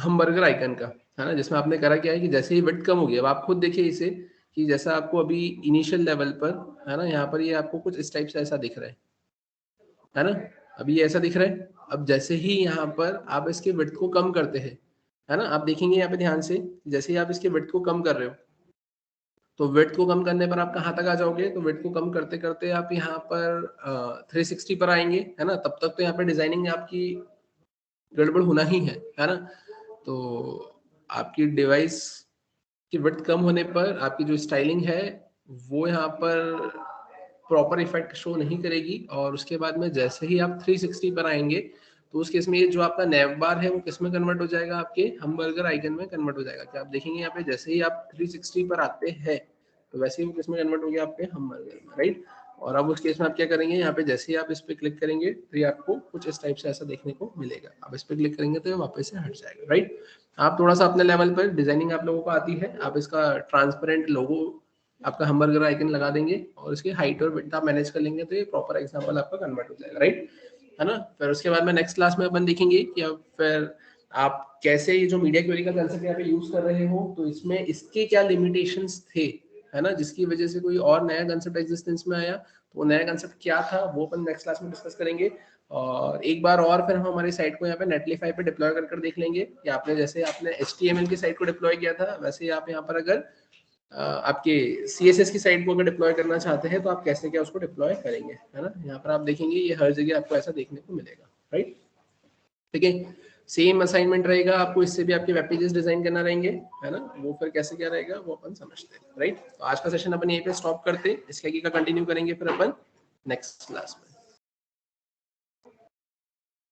हम बर्गर आइकन का है ना, जिसमें आपने करा क्या है कि जैसे ही विड्थ कम होगी, अब आप खुद देखिए इसे कि जैसा आपको अभी इनिशियल लेवल पर है ना, यहाँ पर ये आपको कुछ इस टाइप से ऐसा दिख रहा है ना, अभी ये ऐसा दिख रहा है, अब जैसे ही यहाँ पर आप इसके विड्थ को कम करते हैं है ना, आप देखेंगे यहाँ पे ध्यान से, जैसे ही आप इसके विड्थ को कम कर रहे हो तो विड्थ को कम करने पर आप कहाँ तक आ जाओगे, तो विड्थ को कम करते करते आप यहाँ पर 360 पर आएंगे है ना, तब तक तो यहाँ पे डिजाइनिंग आपकी गड़बड़ होना ही है ना, तो आपकी डिवाइस की विड्थ कम होने पर आपकी जो स्टाइलिंग है वो यहाँ पर प्रॉपर इफेक्ट शो नहीं करेगी, और उसके बाद में जैसे ही आप 360 पर आएंगे तो उस केस में ये जो आपका नैव बार है वो किस में कन्वर्ट हो जाएगा, आपके हमबर्गर आइकन में कन्वर्ट हो जाएगा, क्या आप देखेंगे यहाँ पे जैसे ही आप 360 पर आते हैं तो वैसे ही वो किस में कन्वर्ट हो गया, आपके हमबर्गर में, राइट। और अब उस केस में आप क्या करेंगे, यहाँ पे जैसे ही आप इस पे क्लिक करेंगे तो ये आपको कुछ इस टाइप से ऐसा देखने को मिलेगा, आप इस पे क्लिक करेंगे तो ये वापस से हट जाएगा, राइट। आप थोड़ा सा अपने लेवल पर डिजाइनिंग आप लोगों को आती है, आप इसका ट्रांसपेरेंट लोगो आपका हमबर्गर आइकन लगा देंगे और इसकी हाइट और विड्थ आप मैनेज कर लेंगे तो ये प्रॉपर एग्जांपल आपका कन्वर्ट हो जाएगा, राइट है ना। फिर उसके बाद में नेक्स्ट क्लास में अपन देखेंगे कि अब फिर आप कैसे ये जो मीडिया क्वेरी का कंसेप्ट यहाँ पे यूज कर रहे हो तो इसमें इसके क्या लिमिटेशंस थे है ना, जिसकी वजह से कोई और नया कंसेप्ट एग्जिस्टेंस में आया, तो वो नया कंसेप्ट क्या था वो अपन नेक्स्ट क्लास में डिस्कस करेंगे। और एक बार और फिर हम हमारी साइट को यहाँ पे नेटलीफाई पे डिप्लॉय कर देख लेंगे कि आपने जैसे आपने HTML की साइट को डिप्लॉय किया था वैसे ही आप यहाँ पर अगर आपके CSS की साइट को अगर डिप्लॉय करना चाहते हैं तो आप कैसे क्या उसको डिप्लॉय करेंगे है ना, यहाँ पर आप देखेंगे ये हर जगह आपको ऐसा देखने को मिलेगा, राइट। ठीक है, सेम असाइनमेंट रहेगा आपको, इससे भी आपके वेब पेजेस डिजाइन करना रहेंगे है ना, वो फिर कैसे क्या रहेगा वो अपन समझते हैं, राइट। तो आज का सेशन अपन यहीं पे स्टॉप करते हैं, इसके आगे का कंटिन्यू करेंगे फिर अपन नेक्स्ट क्लास में।